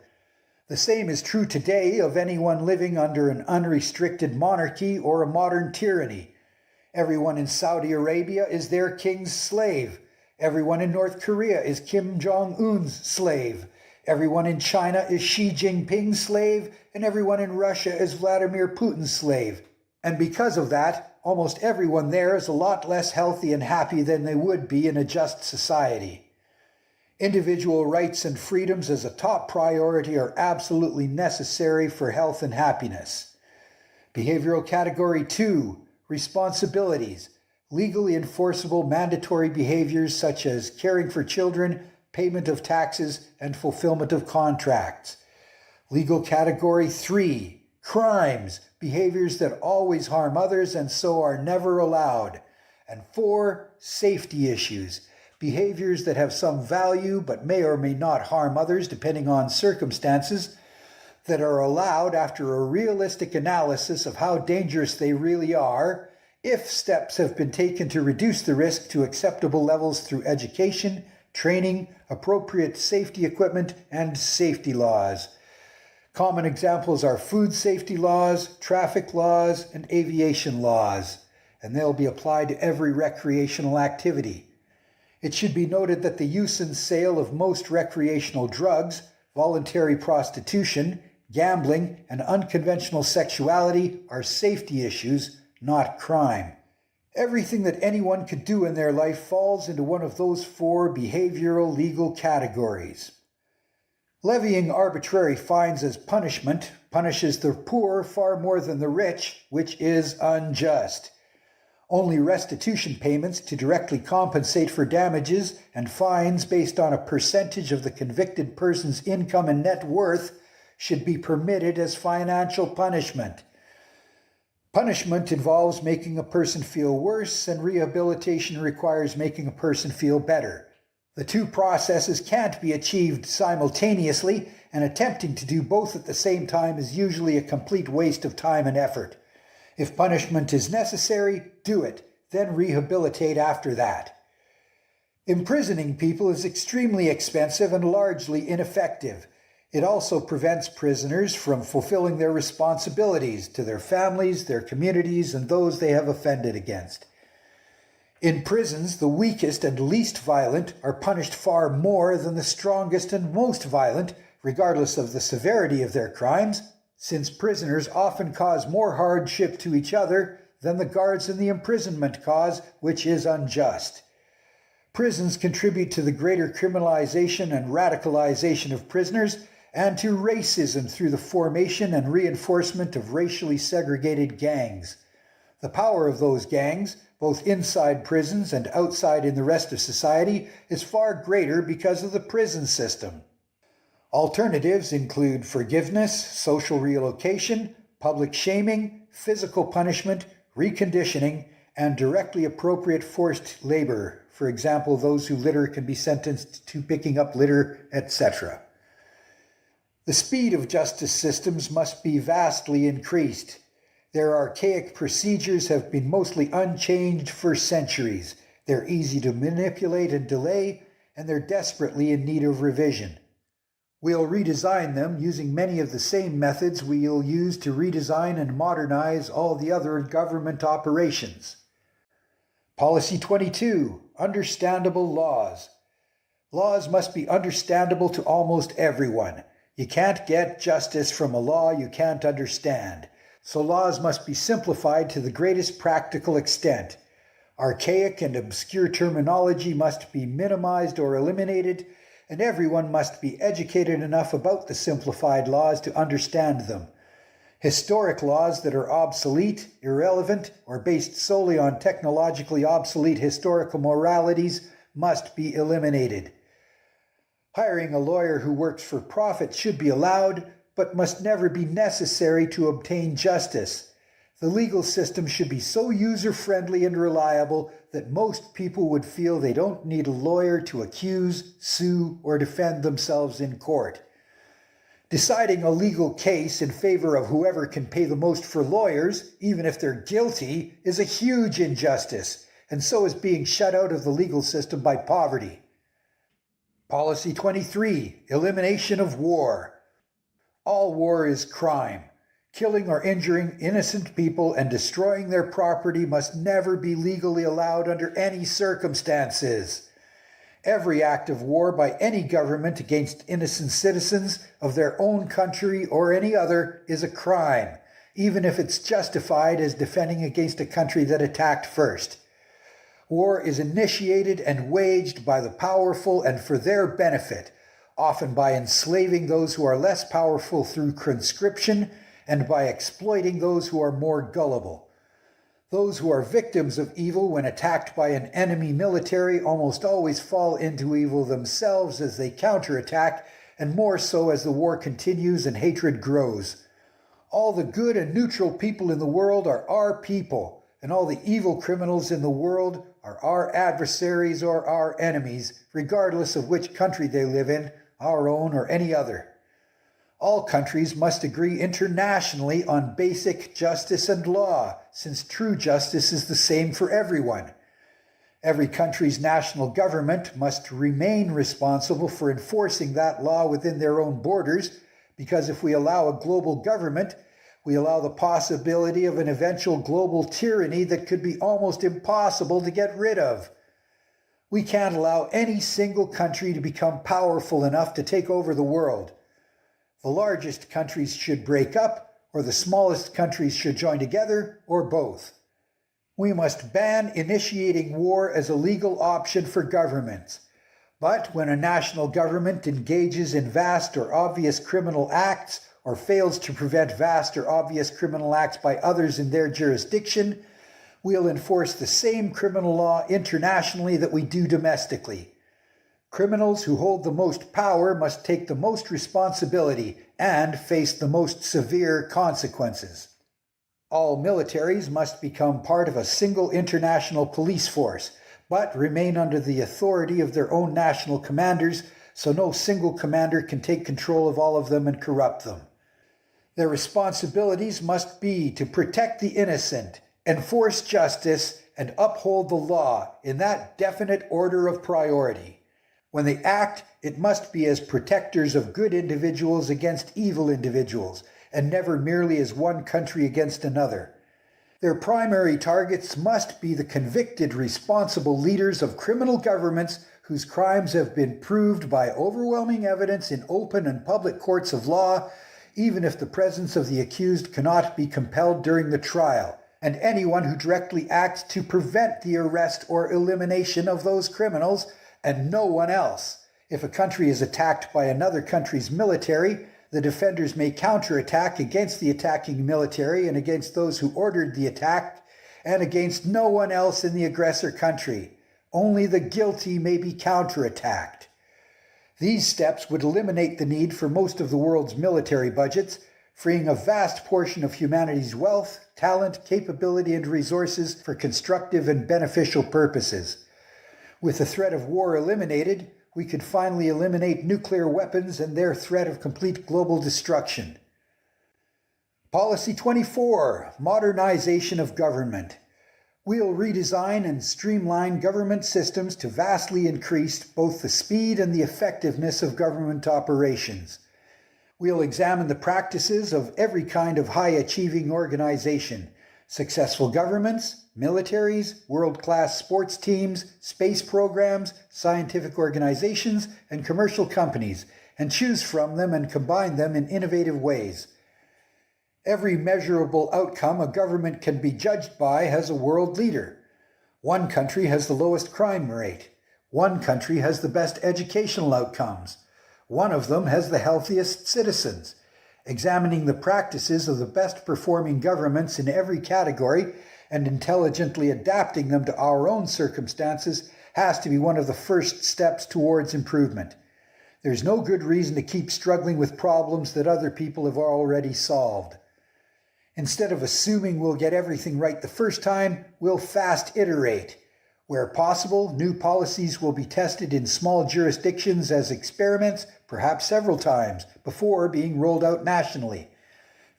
The same is true today of anyone living under an unrestricted monarchy or a modern tyranny. Everyone in Saudi Arabia is their king's slave. Everyone in North Korea is Kim Jong-un's slave. Everyone in China is Xi Jinping's slave, and everyone in Russia is Vladimir Putin's slave. And because of that, almost everyone there is a lot less healthy and happy than they would be in a just society. Individual rights and freedoms as a top priority are absolutely necessary for health and happiness. Behavioral category 2, responsibilities. Legally enforceable mandatory behaviors such as caring for children, payment of taxes, and fulfillment of contracts. Legal category 3, crimes, behaviors that always harm others and so are never allowed. And 4, safety issues, behaviors that have some value but may or may not harm others depending on circumstances, that are allowed after a realistic analysis of how dangerous they really are, if steps have been taken to reduce the risk to acceptable levels through education, training, appropriate safety equipment, and safety laws. Common examples are food safety laws, traffic laws, and aviation laws, and they'll be applied to every recreational activity. It should be noted that the use and sale of most recreational drugs, voluntary prostitution, gambling, and unconventional sexuality are safety issues, not crime. Everything that anyone could do in their life falls into one of those 4 behavioral legal categories. Levying arbitrary fines as punishment punishes the poor far more than the rich, which is unjust. Only restitution payments to directly compensate for damages and fines based on a percentage of the convicted person's income and net worth should be permitted as financial punishment. Punishment involves making a person feel worse, and rehabilitation requires making a person feel better. The 2 processes can't be achieved simultaneously, and attempting to do both at the same time is usually a complete waste of time and effort. If punishment is necessary, do it, then rehabilitate after that. Imprisoning people is extremely expensive and largely ineffective. It also prevents prisoners from fulfilling their responsibilities to their families, their communities, and those they have offended against. In prisons, the weakest and least violent are punished far more than the strongest and most violent, regardless of the severity of their crimes, since prisoners often cause more hardship to each other than the guards in the imprisonment cause, which is unjust. Prisons contribute to the greater criminalization and radicalization of prisoners, and to racism through the formation and reinforcement of racially segregated gangs. The power of those gangs, both inside prisons and outside in the rest of society, is far greater because of the prison system. Alternatives include forgiveness, social relocation, public shaming, physical punishment, reconditioning, and directly appropriate forced labor. For example, those who litter can be sentenced to picking up litter, etc. The speed of justice systems must be vastly increased. Their archaic procedures have been mostly unchanged for centuries. They're easy to manipulate and delay, and they're desperately in need of revision. We'll redesign them using many of the same methods we'll use to redesign and modernize all the other government operations. Policy 22, understandable laws. Laws must be understandable to almost everyone. You can't get justice from a law you can't understand, so laws must be simplified to the greatest practical extent. Archaic and obscure terminology must be minimized or eliminated, and everyone must be educated enough about the simplified laws to understand them. Historic laws that are obsolete, irrelevant, or based solely on technologically obsolete historical moralities must be eliminated. Hiring a lawyer who works for profit should be allowed, but must never be necessary to obtain justice. The legal system should be so user-friendly and reliable that most people would feel they don't need a lawyer to accuse, sue, or defend themselves in court. Deciding a legal case in favor of whoever can pay the most for lawyers, even if they're guilty, is a huge injustice, and so is being shut out of the legal system by poverty. Policy 23, elimination of war. All war is crime. Killing or injuring innocent people and destroying their property must never be legally allowed under any circumstances. Every act of war by any government against innocent citizens of their own country or any other is a crime, even if it's justified as defending against a country that attacked first. War is initiated and waged by the powerful and for their benefit, often by enslaving those who are less powerful through conscription and by exploiting those who are more gullible. Those who are victims of evil when attacked by an enemy military almost always fall into evil themselves as they counterattack, and more so as the war continues and hatred grows. All the good and neutral people in the world are our people, and all the evil criminals in the world are our adversaries or our enemies, regardless of which country they live in, our own or any other. All countries must agree internationally on basic justice and law, since true justice is the same for everyone. Every country's national government must remain responsible for enforcing that law within their own borders, because if we allow a global government, we allow the possibility of an eventual global tyranny that could be almost impossible to get rid of. We can't allow any single country to become powerful enough to take over the world. The largest countries should break up, or the smallest countries should join together, or both. We must ban initiating war as a legal option for governments. But when a national government engages in vast or obvious criminal acts, or fails to prevent vast or obvious criminal acts by others in their jurisdiction, we'll enforce the same criminal law internationally that we do domestically. Criminals who hold the most power must take the most responsibility and face the most severe consequences. All militaries must become part of a single international police force, but remain under the authority of their own national commanders, so no single commander can take control of all of them and corrupt them. Their responsibilities must be to protect the innocent, enforce justice, and uphold the law in that definite order of priority. When they act, it must be as protectors of good individuals against evil individuals, and never merely as one country against another. Their primary targets must be the convicted responsible leaders of criminal governments whose crimes have been proved by overwhelming evidence in open and public courts of law, even if the presence of the accused cannot be compelled during the trial, and anyone who directly acts to prevent the arrest or elimination of those criminals, and no one else. If a country is attacked by another country's military, the defenders may counterattack against the attacking military and against those who ordered the attack, and against no one else in the aggressor country. Only the guilty may be counterattacked. These steps would eliminate the need for most of the world's military budgets, freeing a vast portion of humanity's wealth, talent, capability, and resources for constructive and beneficial purposes. With the threat of war eliminated, we could finally eliminate nuclear weapons and their threat of complete global destruction. Policy 24, modernization of government. We'll redesign and streamline government systems to vastly increase both the speed and the effectiveness of government operations. We'll examine the practices of every kind of high-achieving organization, successful governments, militaries, world-class sports teams, space programs, scientific organizations, and commercial companies, and choose from them and combine them in innovative ways. Every measurable outcome a government can be judged by has a world leader. One country has the lowest crime rate. One country has the best educational outcomes. One of them has the healthiest citizens. Examining the practices of the best performing governments in every category and intelligently adapting them to our own circumstances has to be one of the first steps towards improvement. There's no good reason to keep struggling with problems that other people have already solved. Instead of assuming we'll get everything right the first time, we'll fast iterate. Where possible, new policies will be tested in small jurisdictions as experiments, perhaps several times, before being rolled out nationally.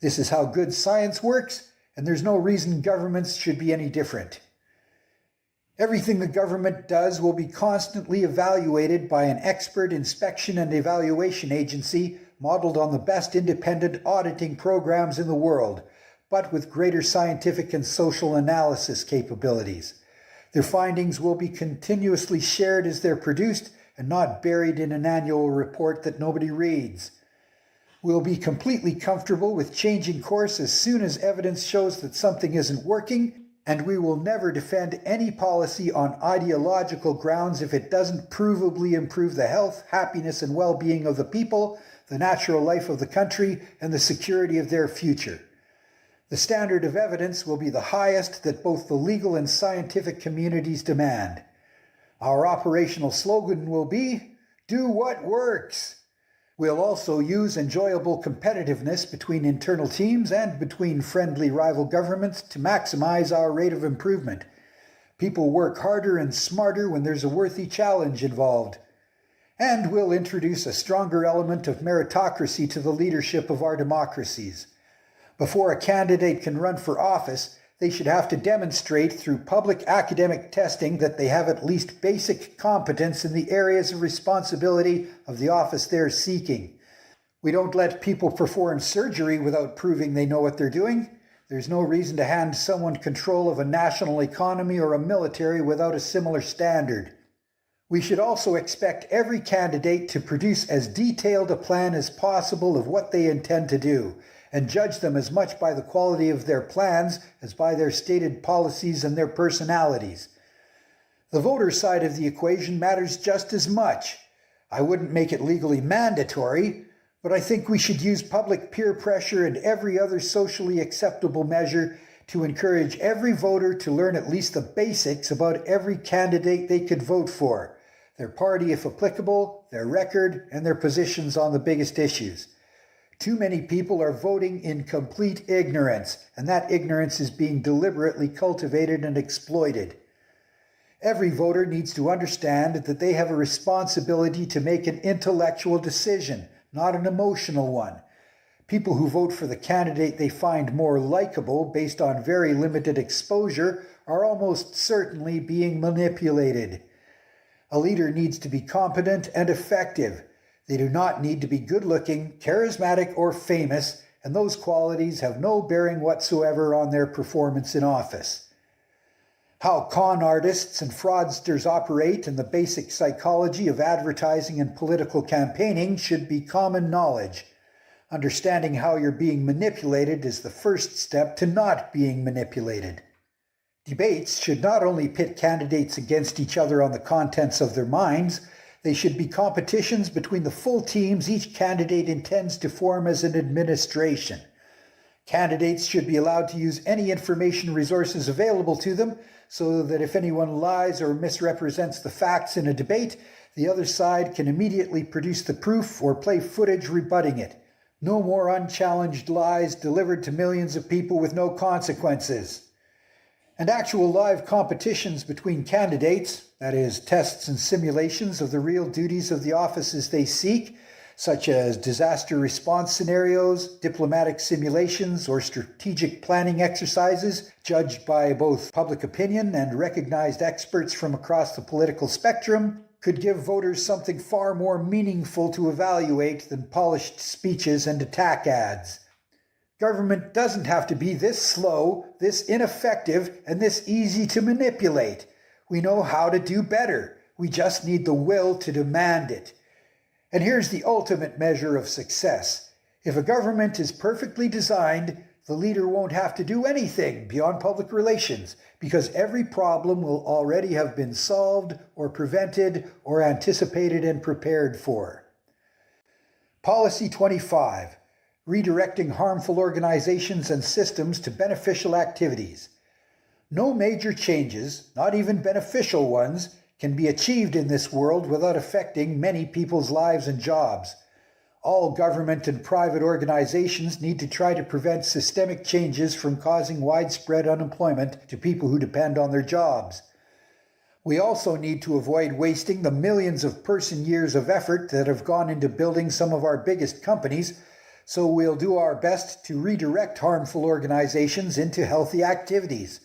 This is how good science works, and there's no reason governments should be any different. Everything the government does will be constantly evaluated by an expert inspection and evaluation agency modeled on the best independent auditing programs in the world, but with greater scientific and social analysis capabilities. Their findings will be continuously shared as they're produced and not buried in an annual report that nobody reads. We'll be completely comfortable with changing course as soon as evidence shows that something isn't working, and we will never defend any policy on ideological grounds if it doesn't provably improve the health, happiness, and well-being of the people, the natural life of the country, and the security of their future. The standard of evidence will be the highest that both the legal and scientific communities demand. Our operational slogan will be, "Do what works." We'll also use enjoyable competitiveness between internal teams and between friendly rival governments to maximize our rate of improvement. People work harder and smarter when there's a worthy challenge involved. And we'll introduce a stronger element of meritocracy to the leadership of our democracies. Before a candidate can run for office, they should have to demonstrate through public academic testing that they have at least basic competence in the areas of responsibility of the office they're seeking. We don't let people perform surgery without proving they know what they're doing. There's no reason to hand someone control of a national economy or a military without a similar standard. We should also expect every candidate to produce as detailed a plan as possible of what they intend to do, and judge them as much by the quality of their plans as by their stated policies and their personalities. The voter side of the equation matters just as much. I wouldn't make it legally mandatory, but I think we should use public peer pressure and every other socially acceptable measure to encourage every voter to learn at least the basics about every candidate they could vote for, their party if applicable, their record, and their positions on the biggest issues. Too many people are voting in complete ignorance, and that ignorance is being deliberately cultivated and exploited. Every voter needs to understand that they have a responsibility to make an intellectual decision, not an emotional one. People who vote for the candidate they find more likable based on very limited exposure are almost certainly being manipulated. A leader needs to be competent and effective. They do not need to be good-looking, charismatic, or famous, and those qualities have no bearing whatsoever on their performance in office. How con artists and fraudsters operate and the basic psychology of advertising and political campaigning should be common knowledge. Understanding how you're being manipulated is the first step to not being manipulated. Debates should not only pit candidates against each other on the contents of their minds, they should be competitions between the full teams each candidate intends to form as an administration. Candidates should be allowed to use any information resources available to them so that if anyone lies or misrepresents the facts in a debate, the other side can immediately produce the proof or play footage rebutting it. No more unchallenged lies delivered to millions of people with no consequences. And actual live competitions between candidates, that is, tests and simulations of the real duties of the offices they seek, such as disaster response scenarios, diplomatic simulations, or strategic planning exercises, judged by both public opinion and recognized experts from across the political spectrum, could give voters something far more meaningful to evaluate than polished speeches and attack ads. Government doesn't have to be this slow, this ineffective, and this easy to manipulate. We know how to do better. We just need the will to demand it. And here's the ultimate measure of success. If a government is perfectly designed, the leader won't have to do anything beyond public relations because every problem will already have been solved or prevented or anticipated and prepared for. Policy 25. Redirecting harmful organizations and systems to beneficial activities. No major changes, not even beneficial ones, can be achieved in this world without affecting many people's lives and jobs. All government and private organizations need to try to prevent systemic changes from causing widespread unemployment to people who depend on their jobs. We also need to avoid wasting the millions of person-years of effort that have gone into building some of our biggest companies, so we'll do our best to redirect harmful organizations into healthy activities.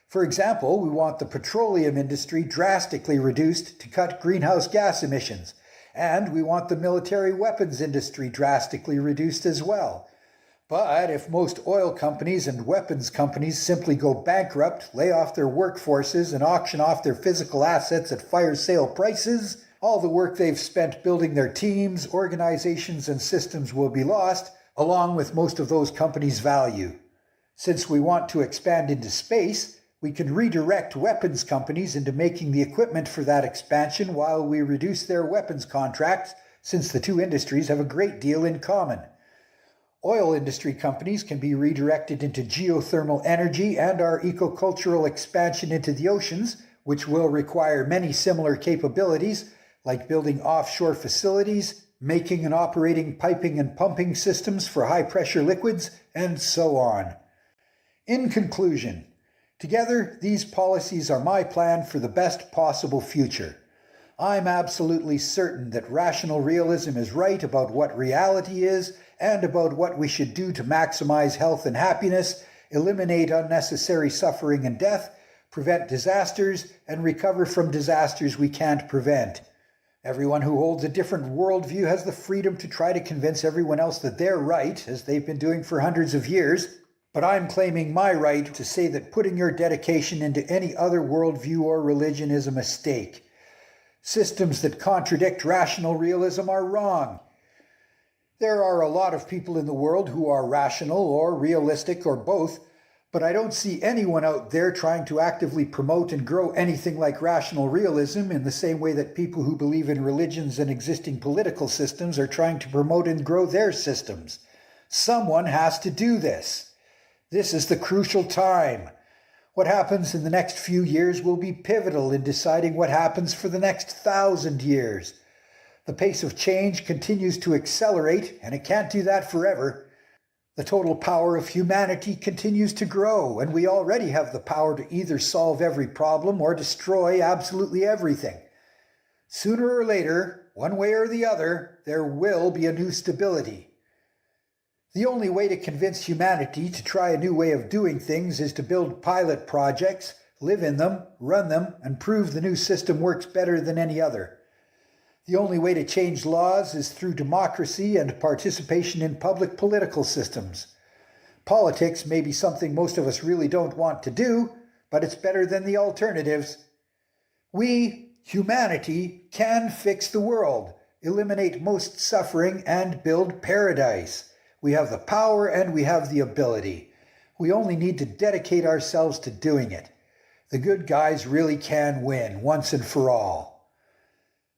For example, we want the petroleum industry drastically reduced to cut greenhouse gas emissions. And we want the military weapons industry drastically reduced as well. But if most oil companies and weapons companies simply go bankrupt, lay off their workforces, and auction off their physical assets at fire sale prices, all the work they've spent building their teams, organizations, and systems will be lost, along with most of those companies' value. Since we want to expand into space, we can redirect weapons companies into making the equipment for that expansion while we reduce their weapons contracts, since the two industries have a great deal in common. Oil industry companies can be redirected into geothermal energy and our ecocultural expansion into the oceans, which will require many similar capabilities, like building offshore facilities, making and operating piping and pumping systems for high-pressure liquids, and so on. In conclusion, together, these policies are my plan for the best possible future. I'm absolutely certain that rational realism is right about what reality is and about what we should do to maximize health and happiness, eliminate unnecessary suffering and death, prevent disasters, and recover from disasters we can't prevent. Everyone who holds a different worldview has the freedom to try to convince everyone else that they're right, as they've been doing for hundreds of years. But I'm claiming my right to say that putting your dedication into any other worldview or religion is a mistake. Systems that contradict rational realism are wrong. There are a lot of people in the world who are rational or realistic or both, but I don't see anyone out there trying to actively promote and grow anything like rational realism in the same way that people who believe in religions and existing political systems are trying to promote and grow their systems. Someone has to do this. This is the crucial time. What happens in the next few years will be pivotal in deciding what happens for the next 1,000 years. The pace of change continues to accelerate, and it can't do that forever. The total power of humanity continues to grow, and we already have the power to either solve every problem or destroy absolutely everything. Sooner or later, one way or the other, there will be a new stability. The only way to convince humanity to try a new way of doing things is to build pilot projects, live in them, run them, and prove the new system works better than any other. The only way to change laws is through democracy and participation in public political systems. Politics may be something most of us really don't want to do, but it's better than the alternatives. We, humanity, can fix the world, eliminate most suffering, and build paradise. We have the power and we have the ability. We only need to dedicate ourselves to doing it. The good guys really can win once and for all.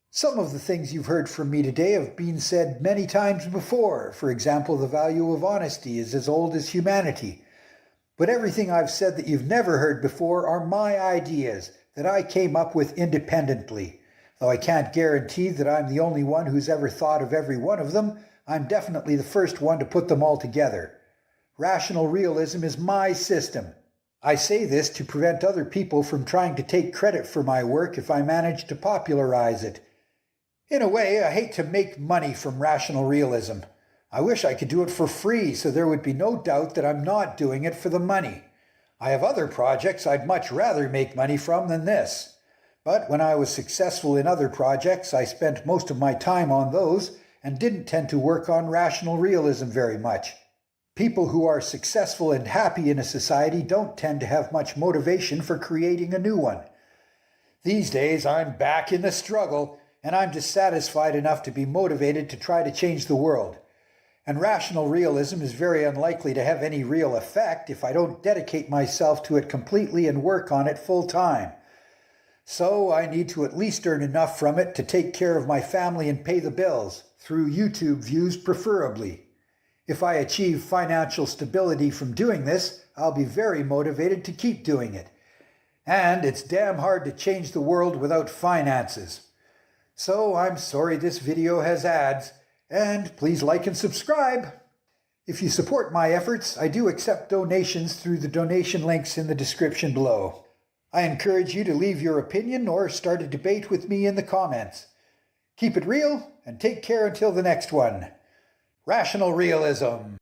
Some of the things you've heard from me today have been said many times before. For example, the value of honesty is as old as humanity. But everything I've said that you've never heard before are my ideas that I came up with independently. Though I can't guarantee that I'm the only one who's ever thought of every one of them, I'm definitely the first one to put them all together. Rational realism is my system. I say this to prevent other people from trying to take credit for my work if I manage to popularize it. In a way, I hate to make money from rational realism. I wish I could do it for free so there would be no doubt that I'm not doing it for the money. I have other projects I'd much rather make money from than this. But when I was successful in other projects, I spent most of my time on those and didn't tend to work on rational realism very much. People who are successful and happy in a society don't tend to have much motivation for creating a new one. These days, I'm back in the struggle, and I'm dissatisfied enough to be motivated to try to change the world. And rational realism is very unlikely to have any real effect if I don't dedicate myself to it completely and work on it full time. So I need to at least earn enough from it to take care of my family and pay the bills, through YouTube views preferably. If I achieve financial stability from doing this, I'll be very motivated to keep doing it. And it's damn hard to change the world without finances. So I'm sorry this video has ads, and please like and subscribe. If you support my efforts, I do accept donations through the donation links in the description below. I encourage you to leave your opinion or start a debate with me in the comments. Keep it real, and take care until the next one. Rational Realism.